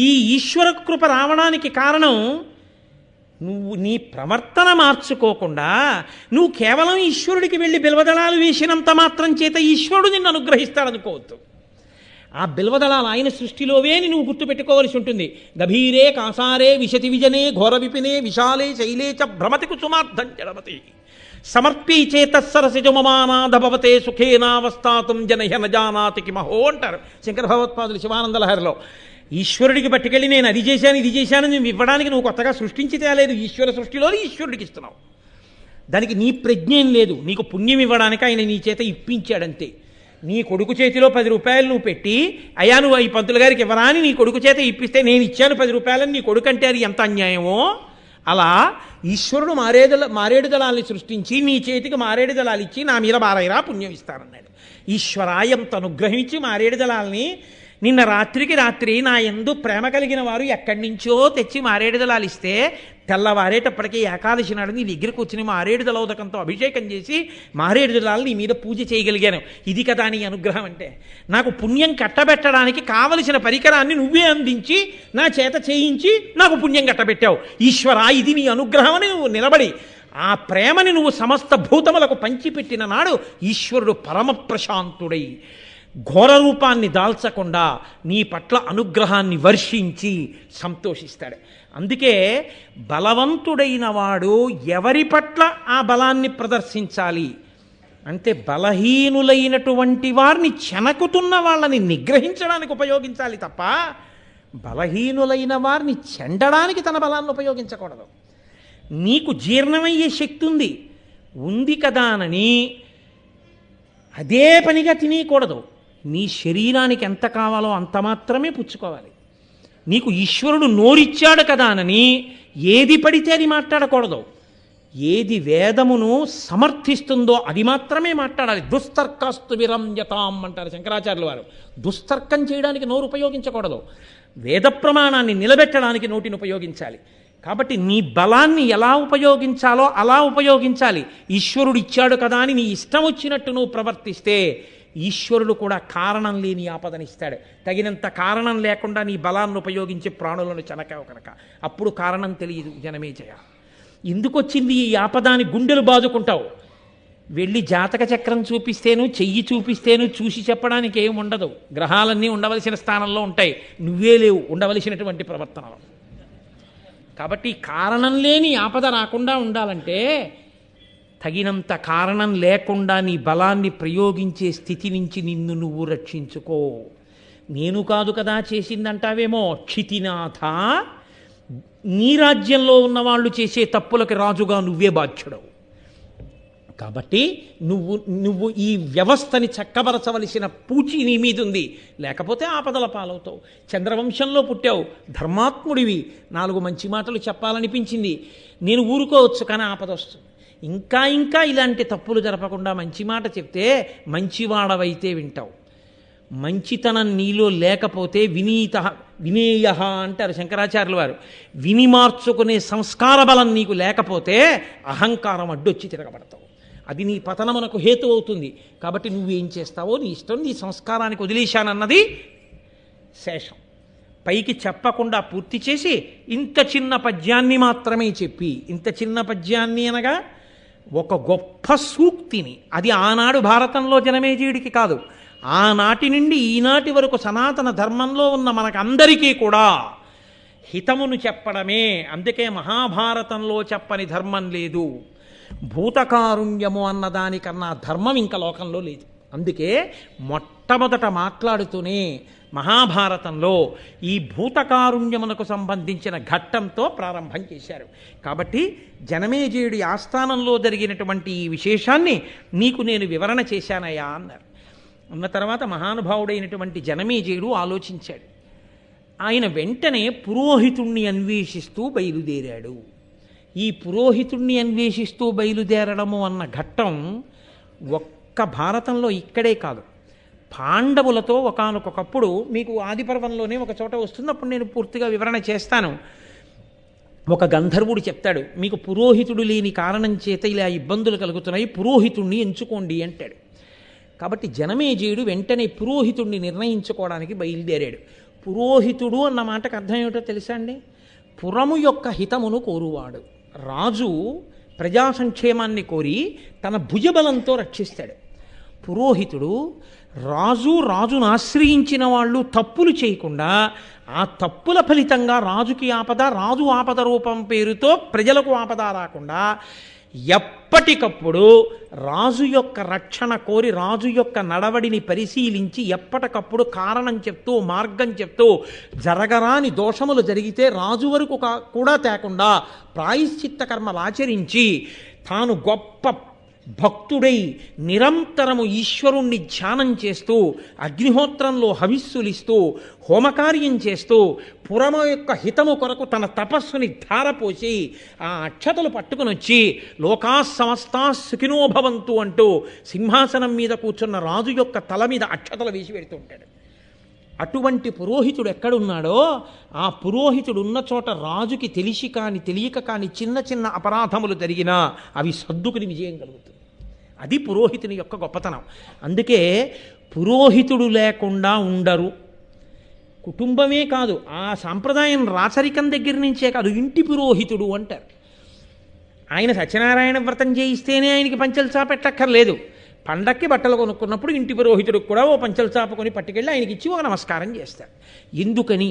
Speaker 1: ఈ ఈశ్వర కృప రావడానికి కారణం నువ్వు నీ ప్రవర్తన మార్చుకోకుండా నువ్వు కేవలం ఈశ్వరుడికి వెళ్ళి బిల్వదళాలు వేసినంత మాత్రం చేత ఈశ్వరుడు నిన్ను అనుగ్రహిస్తాడనుకోవద్దు. ఆ బిల్వదళాలు ఆయన సృష్టిలోవే నువ్వు గుర్తుపెట్టుకోవలసి ఉంటుంది. గభీరే కాసారే విశతి విజనే ఘోర విపినే విశాలే శైలే చ భ్రమతి కుసుమార్థం జడమతి సమర్పీ చేతస్సరసిజుమమానాథ భవతే సుఖేనావస్థాతుం జనహ్య నజానాతి కిమహో అంటారు శంకర భగవత్పాదులు శివానంద లహరిలో. ఈశ్వరుడికి పట్టుకెళ్ళి నేను అది చేశాను ఇది చేశాను నువ్వు ఇవ్వడానికి నువ్వు కొత్తగా సృష్టించి తేలేదు. ఈశ్వర సృష్టిలోనే ఈశ్వరుడికి ఇస్తున్నావు. దానికి నీ ప్రజ్ఞేం లేదు. నీకు పుణ్యం ఇవ్వడానికి ఆయన నీ చేత ఇప్పించాడంతే. నీ కొడుకు చేతిలో 10 రూపాయలు నువ్వు పెట్టి అయ్యా నువ్వు ఈ పంతులు గారికి ఇవ్వరా అని నీ కొడుకు చేత ఇప్పిస్తే నేను ఇచ్చాను 10 రూపాయలని నీ కొడుకు అంటే అది ఎంత అన్యాయమో. అలా ఈశ్వరుడు మారేడు దళాల్ని సృష్టించి నీ చేతికి మారేడు దళాలు ఇచ్చి నా మీద బారైరా పుణ్యం ఇస్తానన్నాడు. ఈశ్వరాయంత అనుగ్రహించి మారేడు దళాల్ని నిన్న రాత్రికి రాత్రి నా యందు ప్రేమ కలిగిన వారు ఎక్కడి నుంచో తెచ్చి మారేడు దళాలు ఇస్తే తెల్లవారేటప్పటికీ ఏకాదశి నాడు నీ దగ్గర కూర్చుని మారేడు దళోదకంతో అభిషేకం చేసి మారేడు దళాలు నీ మీద పూజ చేయగలిగాను. ఇది కదా నీ అనుగ్రహం అంటే. నాకు పుణ్యం కట్టబెట్టడానికి కావలసిన పరికరాన్ని నువ్వే అందించి నా చేత చేయించి నాకు పుణ్యం కట్టబెట్టావు. ఈశ్వరా, ఇది నీ అనుగ్రహం అని నువ్వు నిలబడి ఆ ప్రేమని నువ్వు సమస్త భూతములకు పంచిపెట్టిన నాడు ఈశ్వరుడు పరమ ప్రశాంతుడై ఘోర రూపాన్ని దాల్చకుండా నీ పట్ల అనుగ్రహాన్ని వర్షించి సంతోషిస్తాడు. అందుకే బలవంతుడైన వాడు ఎవరి పట్ల ఆ బలాన్ని ప్రదర్శించాలి అంటే బలహీనులైనటువంటి వారిని చెనకుతున్న వాళ్ళని నిగ్రహించడానికి ఉపయోగించాలి తప్ప బలహీనులైన వారిని చెండడానికి తన బలాన్ని ఉపయోగించకూడదు. నీకు జీర్ణమయ్యే శక్తి ఉంది కదా అని అదే పనిగా తినేయకూడదు. నీ శరీరానికి ఎంత కావాలో అంత మాత్రమే పుచ్చుకోవాలి. నీకు ఈశ్వరుడు నోరిచ్చాడు కదా అని ఏది పడితే అది మాట్లాడకూడదు. ఏది వేదమును సమర్థిస్తుందో అది మాత్రమే మాట్లాడాలి. దుస్తర్కాస్తు విరంజతాం అంటారు శంకరాచార్యుల వారు. దుస్తర్కం చేయడానికి నోరు ఉపయోగించకూడదు. వేద ప్రమాణాన్ని నిలబెట్టడానికి నోటిని ఉపయోగించాలి. కాబట్టి నీ బలాన్ని ఎలా ఉపయోగించాలో అలా ఉపయోగించాలి. ఈశ్వరుడు ఇచ్చాడు కదా అని నీ ఇష్టం వచ్చినట్టు నువ్వు ప్రవర్తిస్తే ఈశ్వరుడు కూడా కారణం లేని ఆపదనిస్తాడు. తగినంత కారణం లేకుండా నీ బలాన్ని ఉపయోగించి ప్రాణులను చెనకావు కనుక అప్పుడు కారణం తెలియదు. జనమేజయ, ఎందుకు వచ్చింది ఈ ఆపదాని గుండెలు బాదుకుంటావు. వెళ్ళి జాతక చక్రం చూపిస్తేను చెయ్యి చూపిస్తేను చూసి చెప్పడానికి ఏం ఉండదు. గ్రహాలన్నీ ఉండవలసిన స్థానంలో ఉంటాయి, నువ్వే లేవు ఉండవలసినటువంటి ప్రవర్తనలో. కాబట్టి కారణం లేని ఆపద రాకుండా ఉండాలంటే తగినంత కారణం లేకుండా నీ బలాన్ని ప్రయోగించే స్థితి నుంచి నిన్ను నువ్వు రక్షించుకో. నేను కాదు కదా చేసిందంటావేమో, క్షితినాథ, నీ రాజ్యంలో ఉన్నవాళ్ళు చేసే తప్పులకి రాజుగా నువ్వే బాధ్యుడవు. కాబట్టి నువ్వు ఈ వ్యవస్థని చక్కబరచవలసిన పూచి నీ మీద ఉంది. లేకపోతే ఆపదల పాలవుతావు. చంద్రవంశంలో పుట్టావు, ధర్మాత్ముడివి, 4 మంచి మాటలు చెప్పాలనిపించింది, నేను ఊరుకోవచ్చు, కానీ ఆపద వస్తుంది. ఇంకా ఇలాంటి తప్పులు జరపకుండా మంచి మాట చెప్తే మంచివాడవైతే వింటావు. మంచితనం నీలో లేకపోతే వినేయ అంటారు శంకరాచార్యుల వారు. విని మార్చుకునే సంస్కార బలం నీకు లేకపోతే అహంకారం అడ్డొచ్చి తిరగబడతావు. అది నీ పతనమునకు హేతు అవుతుంది. కాబట్టి నువ్వేం చేస్తావో నీ ఇష్టం. నీ సంస్కారానికి వదిలేశానన్నది శేషం. పైకి చెప్పకుండా పూర్తి చేసి ఇంత చిన్న పద్యాన్ని మాత్రమే చెప్పి, ఇంత చిన్న పద్యాన్ని అనగా ఒక గొప్ప సూక్తిని, అది ఆనాడు భారతంలో జనమేజయుడికి కాదు, ఆనాటి నుండి ఈనాటి వరకు సనాతన ధర్మంలో ఉన్న మనకందరికీ కూడా హితమును చెప్పడమే. అందుకే మహాభారతంలో చెప్పని ధర్మం లేదు. భూతకారుణ్యము అన్నదానికన్నా ధర్మం ఇంకా లోకంలో లేదు. అందుకే మొట్టమొదట మాట్లాడుతూనే మహాభారతంలో ఈ భూతకారుణ్యమునకు సంబంధించిన ఘట్టంతో ప్రారంభం చేశారు. కాబట్టి జనమేజయుడి ఆస్థానంలో జరిగినటువంటి ఈ విశేషాన్ని నీకు నేను వివరణ చేశానయ్యా అన్నారు. అన్న తర్వాత మహానుభావుడైనటువంటి జనమేజయుడు ఆలోచించాడు. ఆయన వెంటనే పురోహితుణ్ణి అన్వేషిస్తూ బయలుదేరాడు. ఈ పురోహితుణ్ణి అన్వేషిస్తూ బయలుదేరడము అన్న ఘట్టం ఒక్క భారతంలో ఇక్కడే కాదు, పాండవులతో ఒకానొకప్పుడు, మీకు ఆదిపర్వంలోనే ఒక చోట వస్తుంది, అప్పుడు నేను పూర్తిగా వివరణ చేస్తాను. ఒక గంధర్వుడు చెప్తాడు, మీకు పురోహితుడు లేని కారణం చేత ఇలా ఇబ్బందులు కలుగుతున్నాయి, పురోహితుణ్ణి ఎంచుకోండి అంటాడు. కాబట్టి జనమేజయుడు వెంటనే పురోహితుణ్ణి నిర్ణయించుకోవడానికి బయలుదేరాడు. పురోహితుడు అన్న మాటకు అర్థం ఏమిటో తెలుసా అండి? పురము యొక్క హితమును కోరువాడు. రాజు ప్రజా సంక్షేమాన్ని కోరి తన భుజబలంతో రక్షిస్తాడు. పురోహితుడు రాజును ఆశ్రయించిన వాళ్ళు తప్పులు చేయకుండా ఆ తప్పుల ఫలితంగా రాజుకి ఆపద, రాజు ఆపద రూపం పేరుతో ప్రజలకు ఆపద రాకుండా ఎప్పటికప్పుడు రాజు యొక్క రక్షణ కోరి రాజు యొక్క నడవడిని పరిశీలించి ఎప్పటికప్పుడు కారణం చెప్తూ మార్గం చెప్తూ జరగరాని దోషములు జరిగితే రాజు వరకు కూడా తేకుండా ప్రాయశ్చిత్త కర్మలు ఆచరించి తాను గొప్ప భక్తుడై నిరంతరము ఈశ్వరుణ్ణి ధ్యానం చేస్తూ అగ్నిహోత్రంలో హవిస్సులిస్తూ హోమకార్యం చేస్తూ పురమ యొక్క హితము కొరకు తన తపస్సుని ధారపోసి ఆ అక్షతలు పట్టుకుని వచ్చి లోకా సమస్తా సుఖినోభవంతు అంటూ సింహాసనం మీద కూర్చున్న రాజు యొక్క తల మీద అక్షతలు వేసి పెడుతూ ఉంటాడు. అటువంటి పురోహితుడు ఎక్కడున్నాడో ఆ పురోహితుడు ఉన్న చోట రాజుకి తెలిసి కాని తెలియక కాని చిన్న చిన్న అపరాధములు జరిగినా అవి సర్దుకుని విజయం కలుగుతుంది. అది పురోహితుని యొక్క గొప్పతనం. అందుకే పురోహితుడు లేకుండా ఉండరు. కుటుంబమే కాదు, ఆ సాంప్రదాయం రాచరికం దగ్గర నుంచే కాదు, ఇంటి పురోహితుడు అంటారు. ఆయన సత్యనారాయణ వ్రతం చేయిస్తేనే ఆయనకి పంచెల చాప పెట్టక్కర్లేదు. పండక్కి బట్టలు కొనుక్కున్నప్పుడు ఇంటి పురోహితుడికి కూడా ఓ పంచెల చాప కొని పట్టుకెళ్ళి ఆయనకి ఇచ్చి ఒక నమస్కారం చేస్తాడు. ఎందుకని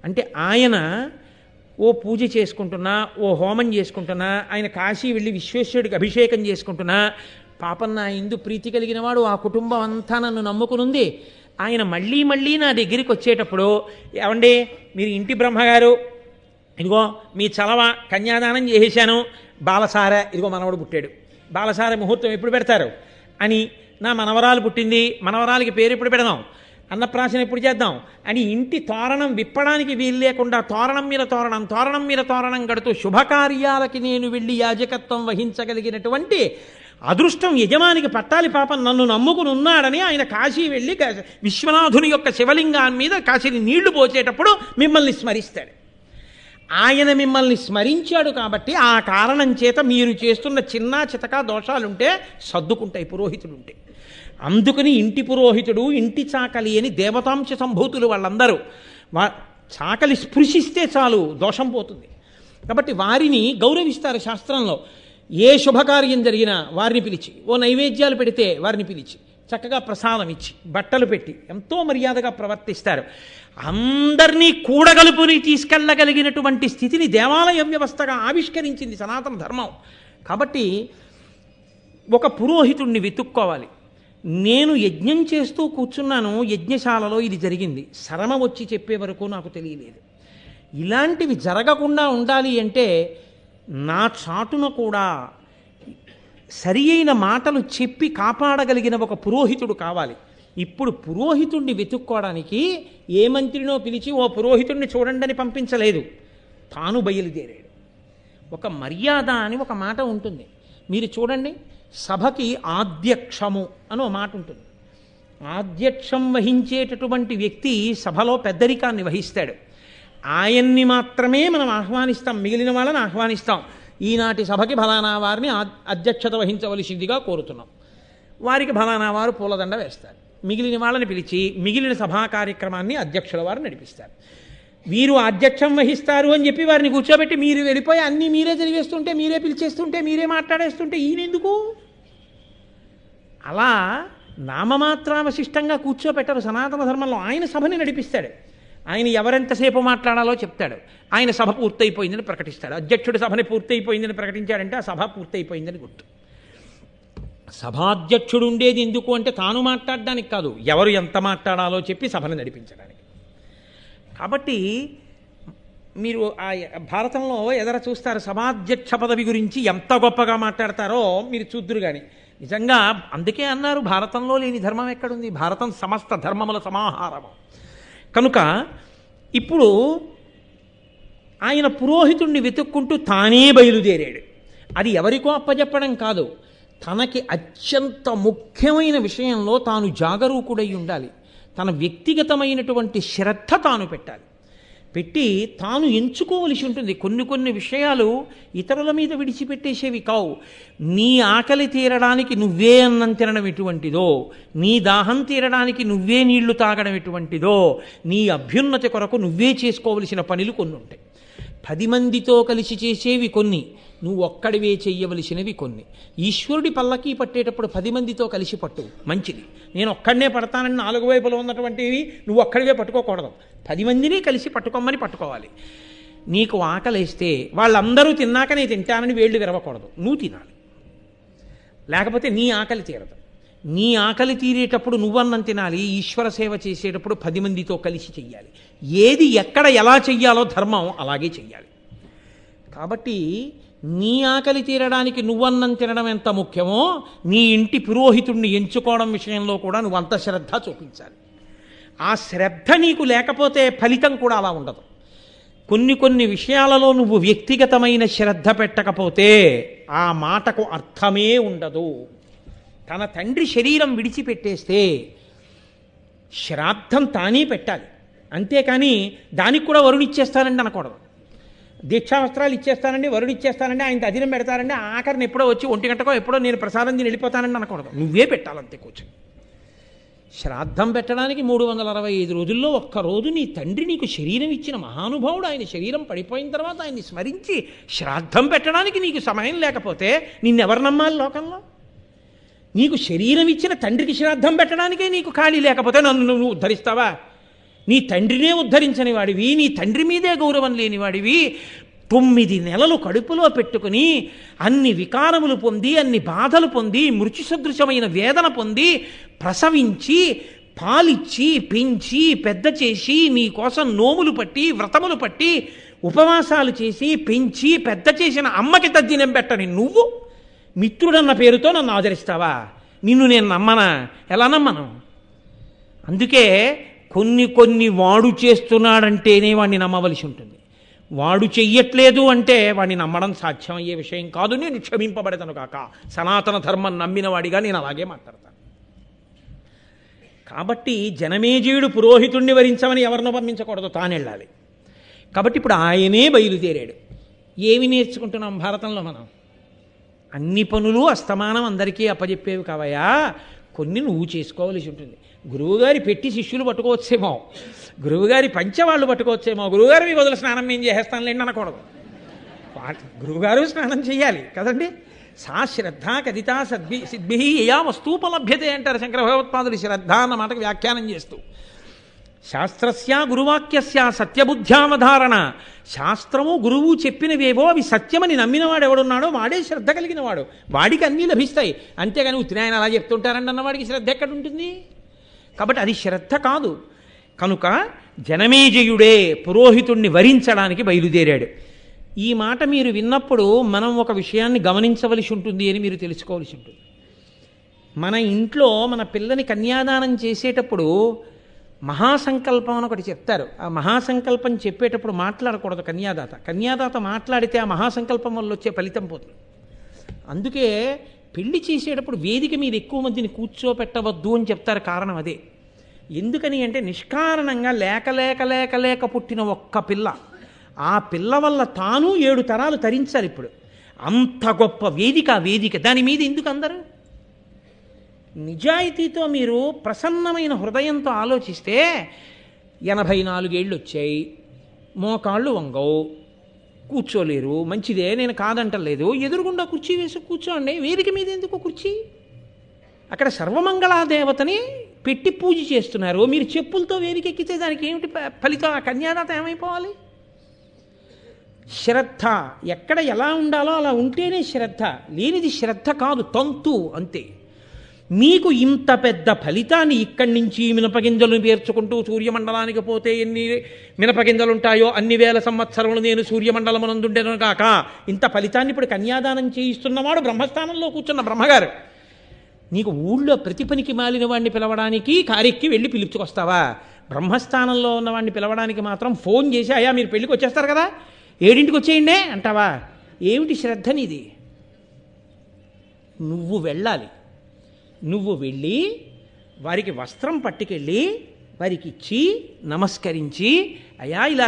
Speaker 1: అంటే ఆయన ఓ పూజ చేసుకుంటున్నా, ఓ హోమం చేసుకుంటున్నా, ఆయన కాశీ వెళ్ళి విశ్వేశ్వరుడికి అభిషేకం చేసుకుంటున్నా, పాపం నా ఇందు ప్రీతి కలిగిన వాడు ఆ కుటుంబం అంతా నన్ను నమ్ముకునుంది, ఆయన మళ్ళీ మళ్ళీ నా దగ్గరికి వచ్చేటప్పుడు, ఏమండి మీరు ఇంటి బ్రహ్మగారు, ఇదిగో మీ చలవ కన్యాదానం చేసేశాను, బాలసార ఇదిగో మనవడు పుట్టాడు, బాలసార ముహూర్తం ఎప్పుడు పెడతారు అని, నా మనవరాలు పుట్టింది, మనవరాలకి పేరు ఎప్పుడు పెడదాం, అన్నప్రాసన ఎప్పుడు చేద్దాం అని ఇంటి తోరణం విప్పడానికి వీలు లేకుండా తోరణం మీద తోరణం తోరణం మీద తోరణం కడుతూ శుభకార్యాలకి నేను వెళ్ళి యాజకత్వం వహించగలిగినటువంటి అదృష్టం యజమానికి పట్టాలి, పాపం నన్ను నమ్ముకుని ఉన్నాడని ఆయన కాశీ వెళ్ళి విశ్వనాథుని యొక్క శివలింగాన్ని మీద కాశీని నీళ్లు పోసేటప్పుడు మిమ్మల్ని స్మరిస్తాడు. ఆయన మిమ్మల్ని స్మరించాడు కాబట్టి ఆ కారణం చేత మీరు చేస్తున్న చిన్న చితక దోషాలుంటే సర్దుకుంటాయి పురోహితుడుంటే. అందుకని ఇంటి పురోహితుడు, ఇంటి చాకలి అని దేవతాంశ సంభూతులు వాళ్ళందరూ. చాకలి స్పృశిస్తే చాలు దోషం పోతుంది. కాబట్టి వారిని గౌరవిస్తారు శాస్త్రంలో. ఏ శుభకార్యం జరిగినా వారిని పిలిచి, ఓ నైవేద్యాలు పెడితే వారిని పిలిచి చక్కగా ప్రసాదం ఇచ్చి బట్టలు పెట్టి ఎంతో మర్యాదగా ప్రవర్తిస్తారు. అందరినీ కూడగలుపుని తీసుకెళ్ళగలిగినటువంటి స్థితిని దేవాలయ వ్యవస్థగా ఆవిష్కరించింది సనాతన ధర్మం. కాబట్టి ఒక పురోహితుణ్ణి వెతుక్కోవాలి. నేను యజ్ఞం చేస్తూ కూర్చున్నాను, యజ్ఞశాలలో ఇది జరిగింది, శరమ వచ్చి చెప్పే వరకు నాకు తెలియలేదు. ఇలాంటివి జరగకుండా ఉండాలి అంటే నా చాటున కూడా సరి అయిన మాటలు చెప్పి కాపాడగలిగిన ఒక పురోహితుడు కావాలి. ఇప్పుడు పురోహితుడిని వెతుక్కోవడానికి ఏ మంత్రినో పిలిచి ఓ పురోహితుడిని చూడండి అని పంపించలేదు, తాను బయలుదేరాడు. ఒక మర్యాద అని ఒక మాట ఉంటుంది. మీరు చూడండి, సభకి ఆధ్యక్షము అని ఒక మాట ఉంటుంది. ఆధ్యక్షం వహించేటటువంటి వ్యక్తి సభలో పెద్దరికాన్ని వహిస్తాడు. ఆయన్ని మాత్రమే మనం ఆహ్వానిస్తాం, మిగిలిన వాళ్ళని ఆహ్వానిస్తాం. ఈనాటి సభకి ఫలానా వారిని అధ్యక్షత వహించవలసిందిగా కోరుతున్నాం, వారికి ఫలానా వారు పూలదండ వేస్తారు. మిగిలిన వాళ్ళని పిలిచి మిగిలిన సభా కార్యక్రమాన్ని అధ్యక్షుల వారు నడిపిస్తారు. వీరు అధ్యక్షం వహిస్తారు అని చెప్పి వారిని కూర్చోబెట్టి మీరు వెళ్ళిపోయి అన్నీ మీరే జరిగేస్తుంటే, మీరే పిలిచేస్తుంటే, మీరే మాట్లాడేస్తుంటే ఈయనెందుకు? అలా నామమాత్రావశిష్టంగా కూర్చోబెట్టరు సనాతన ధర్మంలో. ఆయన సభని నడిపిస్తాడు. ఆయన ఎవరెంతసేపు మాట్లాడాలో చెప్తాడు. ఆయన సభ పూర్తయిపోయిందని ప్రకటిస్తాడు. అధ్యక్షుడు సభని పూర్తయిపోయిందని ప్రకటించాడంటే ఆ సభ పూర్తయిపోయిందని గుర్తు. సభాధ్యక్షుడు ఉండేది ఎందుకు అంటే తాను మాట్లాడడానికి కాదు, ఎవరు ఎంత మాట్లాడాలో చెప్పి సభను నడిపించడానికి. కాబట్టి మీరు ఆ భారతంలో ఎదర చూస్తారు, సభాధ్యక్ష పదవి గురించి ఎంత గొప్పగా మాట్లాడతారో మీరు చూద్దురు. కానీ నిజంగా అందుకే అన్నారు, భారతంలో లేని ధర్మం ఎక్కడుంది, భారతం సమస్త ధర్మముల సమాహారము. కనుక ఇప్పుడు ఆయన పురోహితుణ్ణి వెతుక్కుంటూ తానే బయలుదేరాడు. అది ఎవరికో అప్పచెప్పడం కాదు, తనకి అత్యంత ముఖ్యమైన విషయంలో తాను జాగరూకుడై ఉండాలి. తన వ్యక్తిగతమైనటువంటి శ్రద్ధ తాను పెట్టాలి. పెట్టి తాను ఎంచుకోవలసి ఉంటుంది. కొన్ని కొన్ని విషయాలు ఇతరుల మీద విడిచిపెట్టేసేవి కావు. నీ ఆకలి తీరడానికి నువ్వే అన్నం తినడం ఎటువంటిదో, నీ దాహం తీరడానికి నువ్వే నీళ్లు తాగడం ఎటువంటిదో, నీ అభ్యున్నతి కొరకు నువ్వే చేసుకోవలసిన పనులు కొన్ని ఉంటాయి. 10 మందితో కలిసి చేసేవి కొన్ని, నువ్వు ఒక్కడివే చెయ్యవలసినవి కొన్ని. ఈశ్వరుడి పల్లకీ పట్టేటప్పుడు 10 మందితో కలిసి పట్టు, మంచిది. నేను ఒక్కడనే పడతానని 4 వైపులో ఉన్నటువంటివి నువ్వు ఒక్కడివే పట్టుకోకూడదు, 10 మందిని కలిసి పట్టుకోమని పట్టుకోవాలి. నీకు ఆకలిస్తే వాళ్ళందరూ తిన్నాక నేను తింటానని వేళ్ళు విరవకూడదు, నువ్వు తినాలి, లేకపోతే నీ ఆకలి తీరదు. నీ ఆకలి తీరేటప్పుడు నువ్వన్నం తినాలి. ఈశ్వర సేవ చేసేటప్పుడు 10 మందితో కలిసి చెయ్యాలి. ఏది ఎక్కడ ఎలా చెయ్యాలో ధర్మం అలాగే చెయ్యాలి. కాబట్టి నీ ఆకలి తీరడానికి నువ్వన్నం తినడం ఎంత ముఖ్యమో నీ ఇంటి పురోహితుడిని ఎంచుకోవడం విషయంలో కూడా నువ్వు అంత శ్రద్ధ చూపించాలి. ఆ శ్రద్ధ నీకు లేకపోతే ఫలితం కూడా అలా ఉండదు. కొన్ని కొన్ని విషయాలలో నువ్వు వ్యక్తిగతమైన శ్రద్ధ పెట్టకపోతే ఆ మాటకు అర్థమే ఉండదు. తన తండ్రి శరీరం విడిచిపెట్టేస్తే శ్రాద్ధం తానే పెట్టాలి, అంతేకాని దానికి కూడా వరుడు ఇచ్చేస్తానండి అనకూడదు. దీక్షావస్త్రాలు ఇచ్చేస్తానండి, వరుడు ఇచ్చేస్తానండి, ఆయన అధీనం పెడతారండి, ఆఖరిని ఎప్పుడో వచ్చి 1 గంటకో ఎప్పుడో నేను ప్రసాదం తిని వెళ్ళిపోతానండి అనకూడదు. నువ్వే పెట్టాలంతే కూర్చొని. శ్రాద్ధం పెట్టడానికి 365 రోజుల్లో ఒక్కరోజు నీ తండ్రి నీకు శరీరం ఇచ్చిన మహానుభావుడు, ఆయన శరీరం పడిపోయిన తర్వాత ఆయన్ని స్మరించి శ్రాద్ధం పెట్టడానికి నీకు సమయం లేకపోతే నిన్నెవరు నమ్మాలి లోకంలో? నీకు శరీరం ఇచ్చిన తండ్రికి శ్రాద్ధం పెట్టడానికే నీకు ఖాళీ లేకపోతే నన్ను నువ్వు ఉద్ధరిస్తావా? నీ తండ్రినే ఉద్ధరించని వాడివి, నీ తండ్రి మీదే గౌరవం లేనివాడివి, 9 నెలలు కడుపులో పెట్టుకుని అన్ని వికారములు పొంది, అన్ని బాధలు పొంది, మృత్యు సదృశమైన వేదన పొంది, ప్రసవించి పాలిచ్చి పెంచి పెద్ద చేసి నీ కోసం నోములు పట్టి వ్రతములు పట్టి ఉపవాసాలు చేసి పెంచి పెద్ద చేసిన అమ్మకి తద్దినం పెట్టని నువ్వు మిత్రుడన్న పేరుతో నన్ను ఆదరిస్తావా? నిన్ను నేను నమ్మనా? ఎలా నమ్మను? అందుకే కొన్ని వాడు చేస్తున్నాడంటేనే వాడిని నమ్మవలసి ఉంటుంది. వాడు చెయ్యట్లేదు అంటే వాడిని నమ్మడం సాధ్యమయ్యే విషయం కాదు. నేను క్షమింపబడతాను కాక, సనాతన ధర్మం నమ్మిన వాడిగా నేను అలాగే మాట్లాడతాను. కాబట్టి జనమేజయుడు పురోహితుణ్ణి వరించమని ఎవరినో పంపించకూడదు, తానెళ్ళాలి. కాబట్టి ఇప్పుడు ఆయనే బయలుదేరాడు. ఏమి నేర్చుకుంటున్నాం భారతంలో మనం? అన్ని పనులు అస్తమానం అందరికీ అప్పచెప్పేవి కావయా, కొన్ని నువ్వు చేసుకోవలసి ఉంటుంది. గురువుగారి పెట్టి శిష్యులు పట్టుకోవచ్చేమో, గురువుగారి పంచవాళ్ళు పట్టుకోవచ్చేమో, గురువుగారు మీ బదులు స్నానం మేము చేసేస్తానులేండి అనకూడదు. గురువుగారు స్నానం చేయాలి కదండి. సా శ్రద్ధ కదితా సిద్భి యయా వస్తూపలభ్యతే అంటారు శంకర భగవత్పాదులు శ్రద్ధ అన్న మాటకు వ్యాఖ్యానం చేస్తూ. శాస్త్రస్య గురువాక్యస్య సత్యబుద్ధ్యావధారణ. శాస్త్రము గురువు చెప్పినవేవో అవి సత్యమని నమ్మినవాడు ఎవడున్నాడో వాడే శ్రద్ధ కలిగిన వాడు, వాడికి అన్నీ లభిస్తాయి. అంతేగాని ఉత్తినాయన అలా చెప్తుంటారండి అన్నవాడికి శ్రద్ధ ఎక్కడుంటుంది? కాబట్టి అది శ్రద్ధ కాదు. కనుక జనమేజయుడే పురోహితుణ్ణి వరించడానికి బయలుదేరాడు. ఈ మాట మీరు విన్నప్పుడు మనం ఒక విషయాన్ని గమనించవలసి ఉంటుంది అని మీరు తెలుసుకోవలసి ఉంటుంది. మన ఇంట్లో మన పిల్లని కన్యాదానం చేసేటప్పుడు మహాసంకల్పం అని ఒకటి చెప్తారు. ఆ మహాసంకల్పం చెప్పేటప్పుడు మాట్లాడకూడదు కన్యాదాత. కన్యాదాత మాట్లాడితే ఆ మహాసంకల్పం వల్ల వచ్చే ఫలితం పోతుంది. అందుకే పెళ్లి చేసేటప్పుడు వేదిక మీద ఎక్కువ మందిని కూర్చోపెట్టవద్దు అని చెప్తారు. కారణం అదే. ఎందుకని అంటే నిష్కారణంగా లేక పుట్టిన ఒక్క పిల్ల, ఆ పిల్ల వల్ల తాను 7 తరాలు తరించాలి. ఇప్పుడు అంత గొప్ప వేదిక, వేదిక దాని మీద ఎందుకు అందరూ? నిజాయితీతో మీరు ప్రసన్నమైన హృదయంతో ఆలోచిస్తే 84 ఏళ్ళు వచ్చాయి, మోకాళ్ళు వంగవు, కూర్చోలేరు, మంచిదే, నేను కాదంటలేదు. ఎదురుగుండా కుర్చీ వేసి కూర్చోండి. వేదిక మీద ఎందుకు కుర్చీ? అక్కడ సర్వమంగళాదేవతని పెట్టి పూజ చేస్తున్నారు. మీరు చెప్పులతో వేదిక ఎక్కితే దానికి ఏమిటి ఫలితం? ఆ కన్యాదాత ఏమైపోవాలి? శ్రద్ధ ఎక్కడ ఎలా ఉండాలో అలా ఉంటేనే శ్రద్ధ, లేనిది శ్రద్ధ కాదు, తంతు అంతే. మీకు ఇంత పెద్ద ఫలితాన్ని ఇక్కడి నుంచి మినపగింజలను పేర్చుకుంటూ సూర్యమండలానికి పోతే ఎన్ని మినపగింజలు ఉంటాయో అన్ని వేల సంవత్సరములు నేను సూర్యమండలమునందుండేను కాక ఇంత ఫలితాన్ని ఇప్పుడు కన్యాదానం చేయిస్తున్నవాడు బ్రహ్మస్థానంలో కూర్చున్న బ్రహ్మగారు. నీకు ఊళ్ళో ప్రతి పనికి మాలిన వాడిని పిలవడానికి కారెక్కి వెళ్ళి పిలుచుకొస్తావా? బ్రహ్మస్థానంలో ఉన్నవాడిని పిలవడానికి మాత్రం ఫోన్ చేసి అయ్యా మీరు పెళ్ళికి వచ్చేస్తారు కదా 7ంటికి వచ్చేయండి అంటావా? ఏమిటి శ్రద్ధ నీది? నువ్వు వెళ్ళాలి. నువ్వు వెళ్ళి వారికి వస్త్రం పట్టుకెళ్ళి వారికి ఇచ్చి నమస్కరించి అయ్యా ఇలా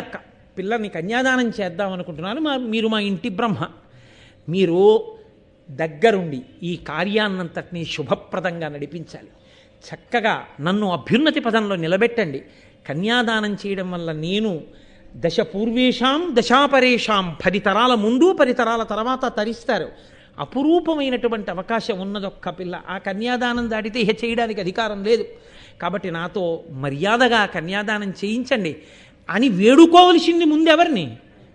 Speaker 1: పిల్లల్ని కన్యాదానం చేద్దాం అనుకుంటున్నాను, మీరు మా ఇంటి బ్రహ్మ, మీరు దగ్గరుండి ఈ కార్యాన్నంతటినీ శుభప్రదంగా నడిపించాలి, చక్కగా నన్ను అభ్యున్నతి పదంలో నిలబెట్టండి. కన్యాదానం చేయడం వల్ల నేను దశ పూర్వేషాం దశాపరేషాం 10 తరాల ముందు 10 తరాల తర్వాత తరిస్తారు. అపురూపమైనటువంటి అవకాశం ఉన్నదొక్క పిల్ల. ఆ కన్యాదానం దాటితే ఇహ చేయడానికి అధికారం లేదు. కాబట్టి నాతో మర్యాదగా కన్యాదానం చేయించండి అని వేడుకోవలసింది ముందెవరిని?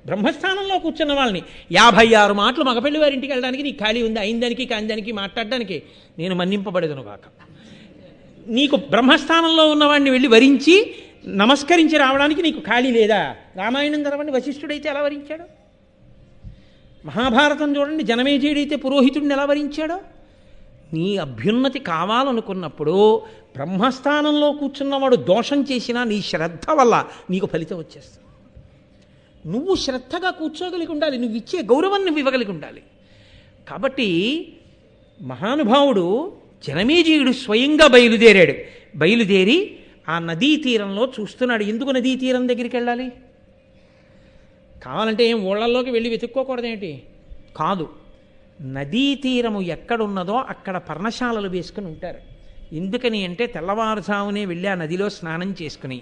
Speaker 1: బ్రహ్మస్థానంలో కూర్చున్న వాళ్ళని. 56 మాటలు మగపెళ్లి వారింటికి వెళ్ళడానికి నీకు ఖాళీ ఉంది, అయిందానికి కాందానికి మాట్లాడడానికి. నేను మన్నింపబడేదను కాక. నీకు బ్రహ్మస్థానంలో ఉన్నవాడిని వెళ్ళి వరించి నమస్కరించి రావడానికి నీకు ఖాళీ లేదా? రామాయణం చదవండి, వశిష్ఠుడైతే ఎలా వరించాడు? మహాభారతం చూడండి, జనమేజయుడైతే పురోహితుడిని ఎలా వరించాడో. నీ అభ్యున్నతి కావాలనుకున్నప్పుడు బ్రహ్మస్థానంలో కూర్చున్నవాడు దోషం చేసినా నీ శ్రద్ధ వల్ల నీకు ఫలితం వచ్చేస్తుంది. నువ్వు శ్రద్ధగా కూర్చోగలిగి ఉండాలి, నువ్వు ఇచ్చే గౌరవం నువ్వు ఇవ్వగలిగి ఉండాలి. కాబట్టి మహానుభావుడు జనమేజయుడు స్వయంగా బయలుదేరాడు. బయలుదేరి ఆ నదీ తీరంలో చూస్తున్నాడు. ఎందుకు నదీ తీరం దగ్గరికి వెళ్ళాలి? కావాలంటే ఏం ఊళ్ళల్లోకి వెళ్ళి వెతుక్కోకూడదేంటి? కాదు, నదీ తీరము ఎక్కడున్నదో అక్కడ పర్ణశాలలు వేసుకుని ఉంటారు. ఎందుకని అంటే తెల్లవారుజామునే వెళ్ళి ఆ నదిలో స్నానం చేసుకుని,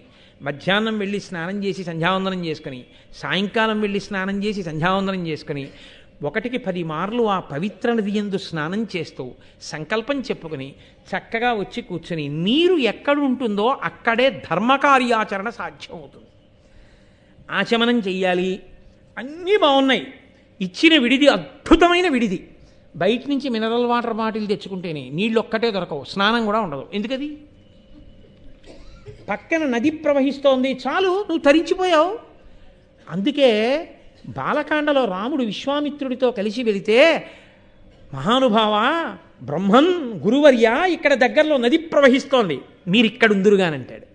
Speaker 1: మధ్యాహ్నం వెళ్ళి స్నానం చేసి సంధ్యావందనం చేసుకుని, సాయంకాలం వెళ్ళి స్నానం చేసి సంధ్యావందనం చేసుకుని, 1కి 10 మార్లు ఆ పవిత్ర నది యందు స్నానం చేస్తూ సంకల్పం చెప్పుకుని చక్కగా వచ్చి కూర్చుని, నీరు ఎక్కడుంటుందో అక్కడే ధర్మకార్యాచరణ సాధ్యం అవుతుంది. ఆచమనం చెయ్యాలి, అన్నీ బాగున్నాయి. ఇచ్చిన విడిది అద్భుతమైన విడిది. బయట నుంచి మినరల్ వాటర్ బాటిల్ తెచ్చుకుంటేనే నీళ్ళు ఒక్కటే దొరకవు, స్నానం కూడా ఉండదు. ఎందుకది? పక్కన నది ప్రవహిస్తోంది, చాలు నువ్వు తరించిపోయావు. అందుకే బాలకాండలో రాముడు విశ్వామిత్రుడితో కలిసి వెళితే, మహానుభావ బ్రహ్మన్ గురువర్య, ఇక్కడ దగ్గరలో నది ప్రవహిస్తోంది, మీరు ఇక్కడ ఉందురుగానంటాడు.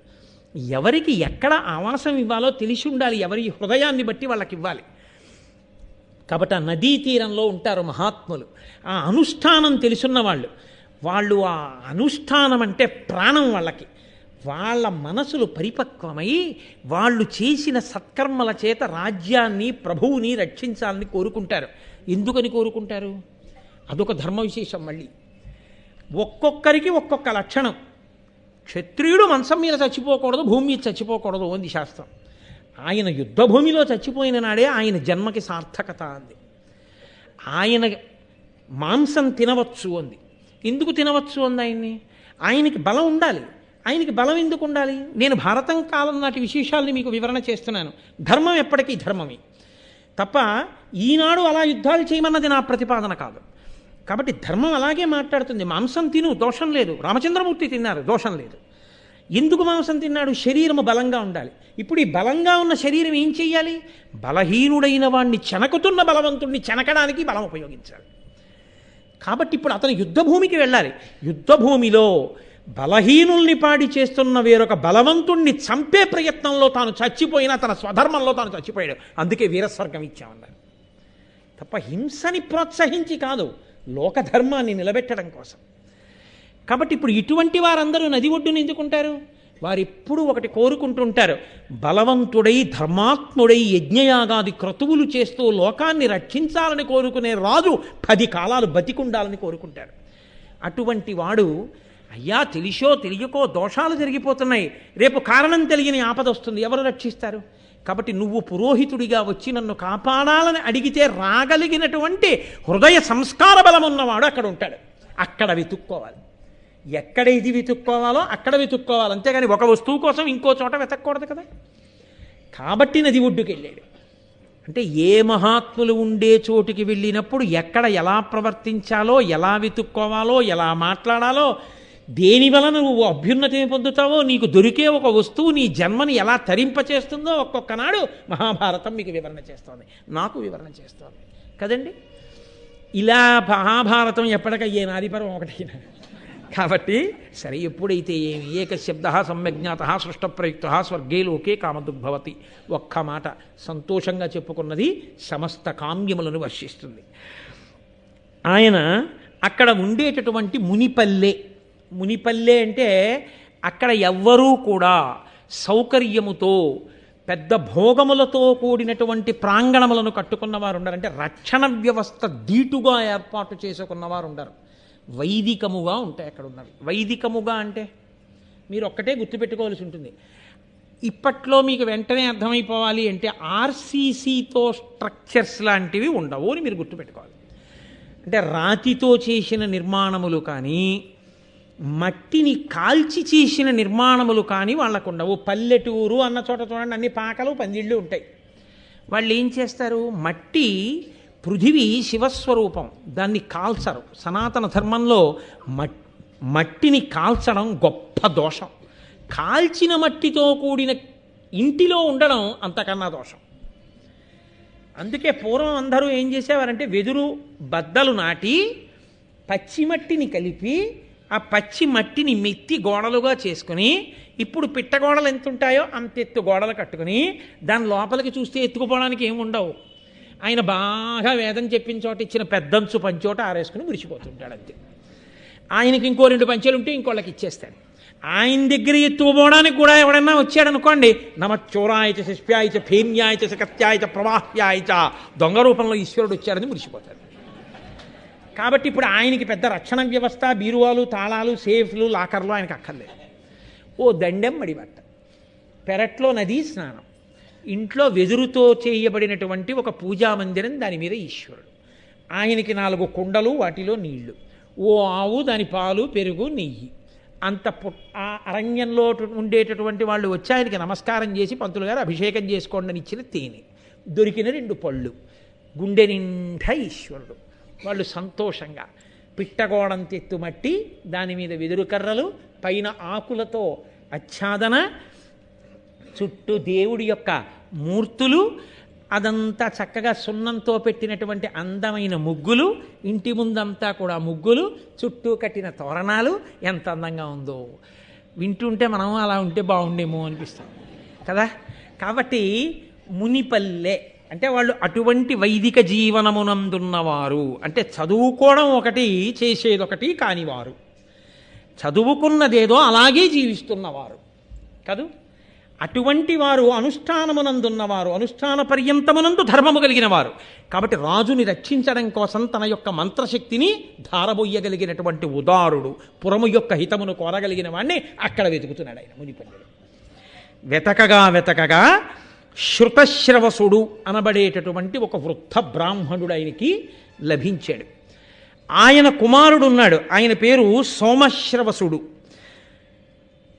Speaker 1: ఎవరికి ఎక్కడ ఆవాసం ఇవ్వాలో తెలిసి ఉండాలి, ఎవరి హృదయాన్ని బట్టి వాళ్ళకి ఇవ్వాలి. కాబట్టి ఆ నదీ తీరంలో ఉంటారు మహాత్ములు, ఆ అనుష్ఠానం తెలుసున్న వాళ్ళు. వాళ్ళు ఆ అనుష్ఠానం అంటే ప్రాణం వాళ్ళకి. వాళ్ళ మనసులు పరిపక్వమై వాళ్ళు చేసిన సత్కర్మల చేత రాజ్యాన్ని, ప్రభువుని రక్షించాలని కోరుకుంటారు. ఎందుకని కోరుకుంటారు? అదొక ధర్మ విశేషం. మళ్ళీ ఒక్కొక్కరికి ఒక్కొక్క లక్షణం. క్షత్రియుడు మంచం మీద చచ్చిపోకూడదు, భూమి మీద చచ్చిపోకూడదు అంది శాస్త్రం. ఆయన యుద్ధభూమిలో చచ్చిపోయిన నాడే ఆయన జన్మకి సార్థకత అంది. ఆయన మాంసం తినవచ్చు అంది. ఎందుకు తినవచ్చు అంది ఆయన్ని? ఆయనకి బలం ఉండాలి. ఆయనకి బలం ఎందుకు ఉండాలి? నేను భారతం కాలం నాటి విశేషాలని మీకు వివరణ చేస్తున్నాను. ధర్మం ఎప్పటికీ ధర్మమే తప్ప ఈనాడు అలా యుద్ధాలు చేయమన్నది నా ప్రతిపాదన కాదు. కాబట్టి ధర్మం అలాగే మాట్లాడుతుంది. మాంసం తిను, దోషం లేదు. రామచంద్రమూర్తి తిన్నారు, దోషం లేదు. ఎందుకు మాంసం తిన్నాడు? శరీరము బలంగా ఉండాలి. ఇప్పుడు ఈ బలంగా ఉన్న శరీరం ఏం చెయ్యాలి? బలహీనుడైన వాణ్ణి చెనకుతున్న బలవంతుణ్ణి చెనకడానికి బలం ఉపయోగించాలి. కాబట్టి ఇప్పుడు అతను యుద్ధభూమికి వెళ్ళాలి. యుద్ధభూమిలో బలహీనుల్ని పాడి చేస్తున్న వేరొక బలవంతుణ్ణి చంపే ప్రయత్నంలో తాను చచ్చిపోయినా తన స్వధర్మంలో తాను చచ్చిపోయాడు. అందుకే వీరస్వర్గం ఇచ్చామన్నారు. తప్ప హింసని ప్రోత్సహించి కాదు, లోకధర్మాన్ని నిలబెట్టడం కోసం. కాబట్టి ఇప్పుడు ఇటువంటి వారందరూ నది ఒడ్డున ఎందుకుంటారు? వారెప్పుడూ ఒకటి కోరుకుంటుంటారు, బలవంతుడై ధర్మాత్ముడై యజ్ఞయాగాది క్రతువులు చేస్తూ లోకాన్ని రక్షించాలని కోరుకునే రాజు 10 కాలాలు బతికుండాలని కోరుకుంటారు. అటువంటి వాడు, అయ్యా తెలిసో తెలియకో దోషాలు జరిగిపోతున్నాయి, రేపు కారణం తెలియని ఆపద వస్తుంది, ఎవరు రక్షిస్తారు? కాబట్టి నువ్వు పురోహితుడిగా వచ్చి నన్ను కాపాడాలని అడిగితే రాగలిగినటువంటి హృదయ సంస్కార బలం ఉన్నవాడు అక్కడ ఉంటాడు. అక్కడ వెతుక్కోవాలి. ఎక్కడ ఇది వెతుక్కోవాలో అక్కడ వెతుక్కోవాలి. అంతేగాని ఒక వస్తువు కోసం ఇంకో చోట వెతక్కూడదు కదా. కాబట్టి నది ఒడ్డుకి వెళ్ళాడు. అంటే ఏ మహాత్ములు ఉండే చోటుకి వెళ్ళినప్పుడు ఎక్కడ ఎలా ప్రవర్తించాలో, ఎలా వెతుక్కోవాలో, ఎలా మాట్లాడాలో, దేని వలన నువ్వు అభ్యున్నతిని పొందుతావో, నీకు దొరికే ఒక వస్తువు నీ జన్మని ఎలా తరింపచేస్తుందో ఒక్కొక్క నాడు మహాభారతం మీకు వివరణ చేస్తోంది, నాకు వివరణ చేస్తోంది కదండి. ఇలా మహాభారతం ఎప్పటికయ్యే నాదిపరం ఒకటైనా. కాబట్టి సరే, ఎప్పుడైతే ఏమి ఏకశబ్ద సమ్యజ్ఞాత సృష్ట ప్రయుక్త స్వర్గే లోకే కామదుగ్భవతి, ఒక్క మాట సంతోషంగా చెప్పుకున్నది సమస్త కామ్యములను వర్షిస్తుంది. ఆయన అక్కడ ఉండేటటువంటి మునిపల్లె అంటే అక్కడ ఎవ్వరూ కూడా సౌకర్యముతో పెద్ద భోగములతో కూడినటువంటి ప్రాంగణములను కట్టుకున్నవారు ఉండరు. అంటే రక్షణ వ్యవస్థ ధీటుగా ఏర్పాటు చేసుకున్నవారు ఉండరు. వైదికముగా ఉంటాయి అక్కడ ఉన్నవి. వైదికముగా అంటే మీరు ఒక్కటే గుర్తుపెట్టుకోవాల్సి ఉంటుంది. ఇప్పట్లో మీకు వెంటనే అర్థమైపోవాలి అంటే ఆర్సీసీతో స్ట్రక్చర్స్ లాంటివి ఉండవు అని మీరు గుర్తుపెట్టుకోవాలి. అంటే రాతితో చేసిన నిర్మాణములు కానీ, మట్టిని కాల్చి చేసిన నిర్మాణములు కానీ వాళ్ళకు ఉండవు. పల్లెటూరు అన్న చోట చూడండి, అన్ని పాకలు పందిళ్ళు ఉంటాయి. వాళ్ళు ఏం చేస్తారు? మట్టి, పృథివీ శివస్వరూపం, దాన్ని కాల్చరు. సనాతన ధర్మంలో మట్టిని కాల్చడం గొప్ప దోషం. కాల్చిన మట్టితో కూడిన ఇంటిలో ఉండడం అంతకన్నా దోషం. అందుకే పూర్వం అందరూ ఏం చేసేవారంటే వెదురు బద్దలు నాటి పచ్చిమట్టిని కలిపి ఆ పచ్చి మట్టిని మెత్తి గోడలుగా చేసుకుని, ఇప్పుడు పిట్టగోడలు ఎంత ఉంటాయో అంత ఎత్తు గోడలు కట్టుకుని దాని లోపలికి చూస్తే ఎత్తుకుపోవడానికి ఏమి ఉండవు. ఆయన బాగా వేదం చెప్పిన చోట ఇచ్చిన పెద్దంచు పంచోట ఆరేసుకుని విడిచిపోతుంటాడు అంతే. ఆయనకి ఇంకో 2 పంచెలు ఉంటే ఇంకోళ్ళకి ఇచ్చేస్తాడు. ఆయన దగ్గర ఎత్తుకుపోవడానికి కూడా ఎవడన్నా వచ్చాడనుకోండి, నమచ్చోరాయచ శిష్యాయచ ఫేన్యాయచ సకత్యాయచ ప్రవాహ్యాయచ, దొంగ రూపంలో ఈశ్వరుడు వచ్చాడని మురిసిపోతాడు. కాబట్టి ఇప్పుడు ఆయనకి పెద్ద రక్షణ వ్యవస్థ, బీరువాలు, తాళాలు, సేఫ్లు, లాకర్లు ఆయనకు అక్కర్లేదు. ఓ దండెం మడిబట్ట, పెరట్లో నదీ స్నానం, ఇంట్లో వెదురుతో చేయబడినటువంటి ఒక పూజామందిరం, దాని మీద ఈశ్వరుడు, ఆయనకి 4 కుండలు, వాటిలో నీళ్లు, ఓ ఆవు, దాని పాలు, పెరుగు, నెయ్యి. అంత ఆ అరణ్యంలో ఉండేటటువంటి వాళ్ళు వచ్చి ఆయనకి నమస్కారం చేసి, పంతులు గారు అభిషేకం చేసుకోండి అని ఇచ్చిన తేనె, దొరికిన 2 పళ్ళు, గుండె నిండా ఈశ్వరుడు. వాళ్ళు సంతోషంగా పిట్టగోడం తెత్తుమట్టి, దాని మీద వెదురు కర్రలు, పైన ఆకులతో ఆచ్ఛాదన, చుట్టూ దేవుడి యొక్క మూర్తులు, అదంతా చక్కగా సున్నంతో పెట్టినటువంటి అందమైన ముగ్గులు, ఇంటి ముందంతా కూడా ముగ్గులు, చుట్టూ కట్టిన తోరణాలు. ఎంత అందంగా ఉందో వింటుంటే మనం అలా ఉంటే బాగుండేమో అనిపిస్తాం కదా. కాబట్టి మునిపల్లె అంటే వాళ్ళు అటువంటి వైదిక జీవనమునందున్నవారు, అంటే చదువుకోవడం ఒకటి, చేసేదొకటి కానివారు, చదువుకున్నదేదో అలాగే జీవిస్తున్నవారు కాదు. అటువంటి వారు అనుష్ఠానమునందున్నవారు, అనుష్ఠాన పర్యంతమునందు ధర్మము కలిగిన వారు. కాబట్టి రాజుని రక్షించడం కోసం తన యొక్క మంత్రశక్తిని ధారబొయ్యగలిగినటువంటి ఉదారుడు, పురము యొక్క హితమును కోరగలిగిన వాడిని అక్కడ వెతుకుతున్నాడు ఆయన మునిపల్లెలో. వెతకగా శృతశ్రవసుడు అనబడేటటువంటి ఒక వృద్ధ బ్రాహ్మణుడు ఆయనకి లభించాడు. ఆయన కుమారుడు ఉన్నాడు, ఆయన పేరు సోమశ్రవసుడు.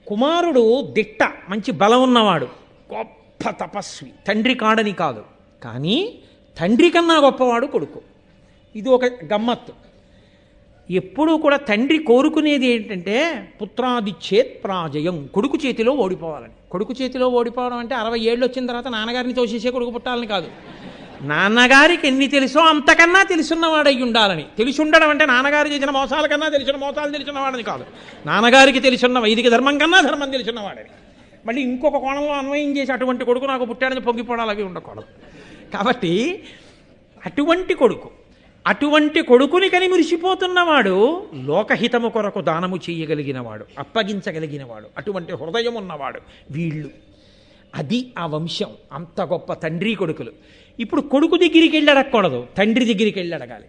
Speaker 1: కుమారుడు దిట్ట, మంచి బలం ఉన్నవాడు, గొప్ప తపస్వి, తండ్రి కాడని కాదు, కానీ తండ్రి కన్నా గొప్పవాడు కొడుకు. ఇది ఒక గమ్మత్తు. ఎప్పుడూ కూడా తండ్రి కోరుకునేది ఏంటంటే పుత్రాదిచ్చేత్ ప్రాజయం, కొడుకు చేతిలో ఓడిపోవాలని. కొడుకు చేతిలో ఓడిపోవడం అంటే 60 ఏళ్ళు వచ్చిన తర్వాత నాన్నగారిని తోసేసే కొడుకు పుట్టాలని కాదు, నాన్నగారికి ఎన్ని తెలుసో అంతకన్నా తెలుసున్నవాడై ఉండాలని. తెలిసి ఉండడం అంటే నాన్నగారు చేసిన మోసాల కన్నా మోసాలు తెలిసినవాడని కాదు, నాన్నగారికి తెలిసిన వైదిక ధర్మం కన్నా ధర్మం తెలిసినవాడని. మళ్ళీ ఇంకొక కోణంలో అన్వయం చేసి అటువంటి కొడుకు నాకు పుట్టాడని పొంగిపోవడాలు అవి ఉండకూడదు. కాబట్టి అటువంటి కొడుకుని కని మురిసిపోతున్నవాడు, లోకహితము కొరకు దానము చేయగలిగినవాడు, అప్పగించగలిగినవాడు, అటువంటి హృదయం ఉన్నవాడు వీళ్ళు. అది ఆ వంశం. అంత గొప్ప తండ్రి కొడుకులు. ఇప్పుడు కొడుకు దగ్గరికి వెళ్ళి అడగకూడదు, తండ్రి దగ్గరికి వెళ్ళి అడగాలి.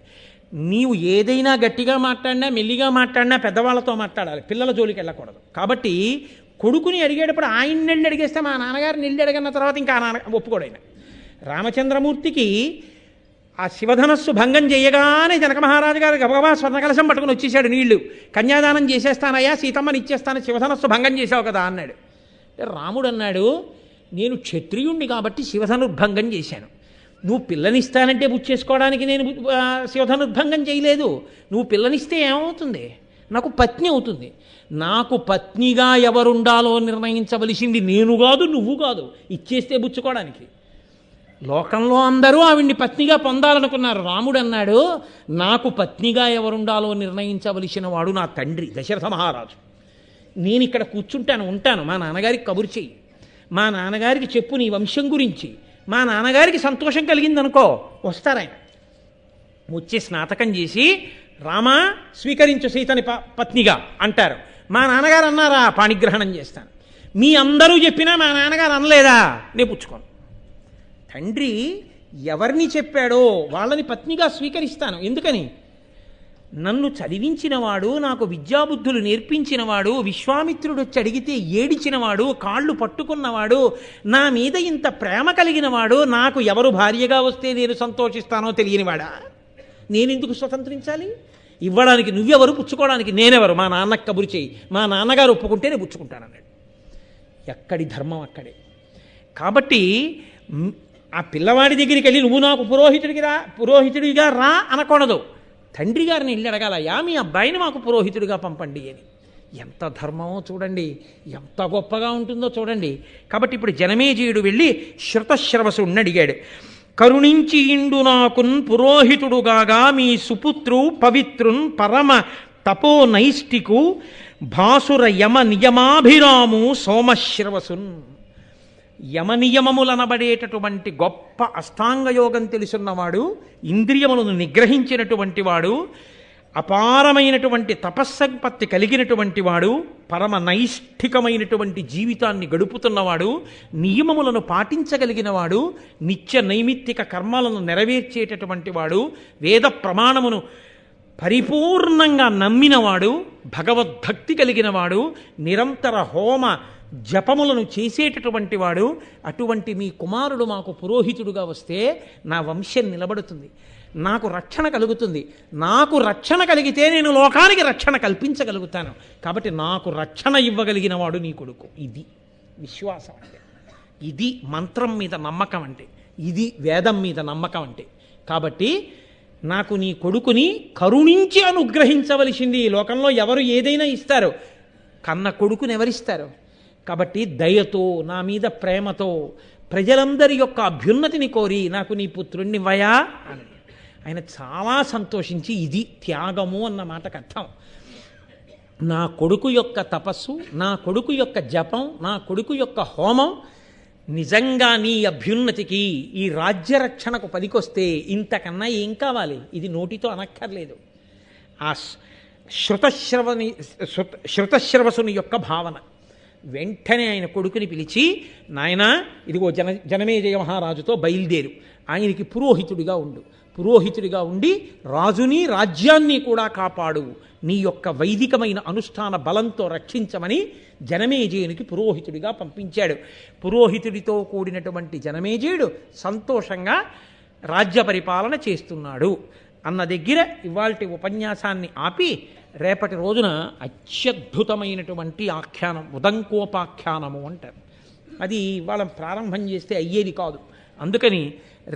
Speaker 1: నీవు ఏదైనా గట్టిగా మాట్లాడినా, మెల్లిగా మాట్లాడినా పెద్దవాళ్ళతో మాట్లాడాలి, పిల్లల జోలికి వెళ్ళకూడదు. కాబట్టి కొడుకుని అడిగేటప్పుడు ఆయన్ని వెళ్ళి అడిగేస్తే మా నాన్నగారిని వెళ్ళి అడిగిన తర్వాత ఇంకా ఒప్పుకోడైనా. రామచంద్రమూర్తికి ఆ శివధనస్సు భంగం చేయగానే జనక మహారాజు గారు గబగబా స్వర్ణకలశం పట్టుకుని వచ్చేసాడు, నీళ్లు కన్యాదానం చేసేస్తానయ్యా, సీతమ్మని ఇచ్చేస్తాను, శివధనస్సు భంగం చేశావు కదా అన్నాడు. రాముడు అన్నాడు, నేను క్షత్రియుణ్ణి కాబట్టి శివధనుర్భంగం చేశాను, నువ్వు పిల్లనిస్తానంటే బుచ్చేసుకోవడానికి నేను శివధనుర్భంగం చేయలేదు. నువ్వు పిల్లనిస్తే ఏమవుతుంది? నాకు పత్ని అవుతుంది. నాకు పత్నిగా ఎవరుండాలో నిర్ణయించవలసింది నేను కాదు, నువ్వు కాదు, ఇచ్చేస్తే బుచ్చుకోవడానికి. లోకంలో అందరూ ఆవిడ్ని పత్నిగా పొందాలనుకున్నారు. రాముడు అన్నాడు, నాకు పత్నిగా ఎవరుండాలో నిర్ణయించవలసిన వాడు నా తండ్రి దశరథ మహారాజు. నేను ఇక్కడ ఉంటాను, మా నాన్నగారికి కబురు చెయ్యి, మా నాన్నగారికి చెప్పు నీ వంశం గురించి. మా నాన్నగారికి సంతోషం కలిగిందనుకో, వస్తారాయన వచ్చి స్నాతకం చేసి రామా స్వీకరించు సీతని పత్నిగా అంటారు. మా నాన్నగారు అన్నారా, పాణిగ్రహణం చేస్తాను. మీ అందరూ చెప్పినా మా నాన్నగారు అనలేదా, నేను పుచ్చుకోను. తండ్రి ఎవరిని చెప్పాడో వాళ్ళని పత్నిగా స్వీకరిస్తాను. ఎందుకని? నన్ను చదివించినవాడు, నాకు విద్యాబుద్ధులు నేర్పించినవాడు, విశ్వామిత్రుడు వచ్చి అడిగితే ఏడిచినవాడు, కాళ్ళు పట్టుకున్నవాడు, నా మీద ఇంత ప్రేమ కలిగినవాడు, నాకు ఎవరు భార్యగా వస్తే నేను సంతోషిస్తానో తెలియనివాడా? నేనెందుకు స్వతంత్రించాలి? ఇవ్వడానికి నువ్వెవరు, పుచ్చుకోవడానికి నేనెవరు? మా నాన్నకు కబురు చేయి, మా నాన్నగారు ఒప్పుకుంటే నేను పుచ్చుకుంటానన్నాడు. ఎక్కడి ధర్మం అక్కడే. కాబట్టి ఆ పిల్లవాడి దగ్గరికి వెళ్ళి నువ్వు నాకు పురోహితుడిగా రా అనకూడదు. తండ్రి గారిని వెళ్ళి అడగాలయ్యా, మీ అబ్బాయిని మాకు పురోహితుడిగా పంపండి అని. ఎంత ధర్మమో చూడండి, ఎంత గొప్పగా ఉంటుందో చూడండి. కాబట్టి ఇప్పుడు జనమేజయుడు వెళ్ళి శృతశ్రవసుడిని అడిగాడు, కరుణించి ఇండు నాకున్ పురోహితుడుగాగా మీ సుపుత్రు పవిత్రున్ పరమ తపో నైష్టికు భాసుర యమ నియమాభిరాము సోమశ్రవసున్. యమనియమములనబడేటటువంటి గొప్ప అష్టాంగయోగం తెలుసున్నవాడు, ఇంద్రియములను నిగ్రహించినటువంటి వాడు, అపారమైనటువంటి తపస్సంపత్తి కలిగినటువంటి వాడు, పరమ నైష్ఠికమైనటువంటి జీవితాన్ని గడుపుతున్నవాడు, నియమములను పాటించగలిగిన వాడు, నిత్య నైమిత్తిక కర్మలను నెరవేర్చేటటువంటి వాడు, వేద ప్రమాణమును పరిపూర్ణంగా నమ్మినవాడు, భగవద్భక్తి కలిగినవాడు, నిరంతర హోమ జపములను చేసేటటువంటి వాడు, అటువంటి మీ కుమారుడు మాకు పురోహితుడుగా వస్తే నా వంశం నిలబడుతుంది, నాకు రక్షణ కలుగుతుంది. నాకు రక్షణ కలిగితే నేను లోకానికి రక్షణ కల్పించగలుగుతాను. కాబట్టి నాకు రక్షణ ఇవ్వగలిగిన వాడు నీ కొడుకు. ఇది విశ్వాసం అంటే, ఇది మంత్రం మీద నమ్మకం అంటే, ఇది వేదం మీద నమ్మకం అంటే. కాబట్టి నాకు నీ కొడుకుని కరుణించి అనుగ్రహించవలసింది. ఈ లోకంలో ఎవరు ఏదైనా ఇస్తారు, కన్న కొడుకుని ఎవరిస్తారు? కాబట్టి దయతో, నా మీద ప్రేమతో, ప్రజలందరి యొక్క అభ్యున్నతిని కోరి నాకు నీ పుత్రుణ్ణి ఇవ్వయా అని ఆయన చాలా సంతోషించి, ఇది త్యాగము అన్న మాటకు అర్థం. నా కొడుకు యొక్క తపస్సు, నా కొడుకు యొక్క జపం, నా కొడుకు యొక్క హోమం నిజంగా నీ అభ్యున్నతికి, ఈ రాజ్యరక్షణకు పనికొస్తే ఇంతకన్నా ఏం కావాలి? ఇది నోటితో అనక్కర్లేదు. ఆ శృతశ్రవసుని యొక్క భావన. వెంటనే ఆయన కొడుకుని పిలిచి, నాయనా ఇదిగో జనమేజయ మహారాజుతో బయలుదేరు, ఆయనకి పురోహితుడిగా ఉండు, పురోహితుడిగా ఉండి రాజుని రాజ్యాన్ని కూడా కాపాడు, నీ యొక్క వైదికమైన అనుష్ఠాన బలంతో రక్షించమని జనమేజయునికి పురోహితుడిగా పంపించాడు. పురోహితుడితో కూడినటువంటి జనమేజయుడు సంతోషంగా రాజ్య పరిపాలన చేస్తున్నాడు అన్న దగ్గర ఇవాల్టి ఉపన్యాసాన్ని ఆపి, రేపటి రోజున అత్యద్భుతమైనటువంటి ఆఖ్యానం, ఉదంకోపాఖ్యానము అంటారు. అది ఇవాళ ప్రారంభం చేస్తే అయ్యేది కాదు. అందుకని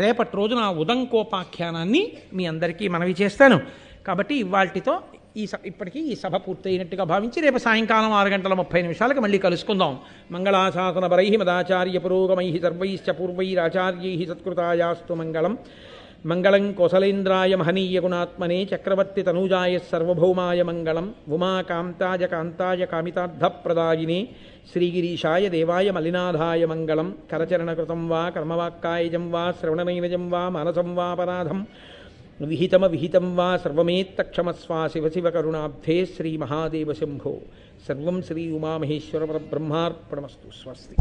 Speaker 1: రేపటి రోజున ఆ ఉదంకోపాఖ్యానాన్ని మీ అందరికీ మనవి చేస్తాను. కాబట్టి ఇవాల్టితో ఇప్పటికీ ఈ సభ పూర్తయినట్టుగా భావించి రేపు సాయంకాలం 6:30 మళ్ళీ కలుసుకుందాం. మంగళాశాసనపరై మదాచార్య పురోగమై సర్వైశ్చ పూర్వైరాచార్యై సత్కృతాయాస్తు మంగళం. మంగళం కోసలేంద్రాయ మహనీయ గుణాత్మనే చక్రవర్తి తనూజాయ సర్వభౌమాయ మంగళం. ఉమాకాంతాయ కాంతాయ కామితార్థప్రదాయినే శ్రీగిరీశాయ దేవాయ మలినాథాయ మంగళం. కరచరణకృతం వా కర్మవాక్కాయజం వా శ్రవణనైనజం వా మానసం వాపరాధం విహితం వా సర్వమేత్తక్షమస్వా శివ శివ కరుణాబ్ధే శ్రీ మహాదేవ శంభో. సర్వం శ్రీ ఉమామహేశ్వర పరబ్రహ్మార్పణమస్తు. స్వస్తి.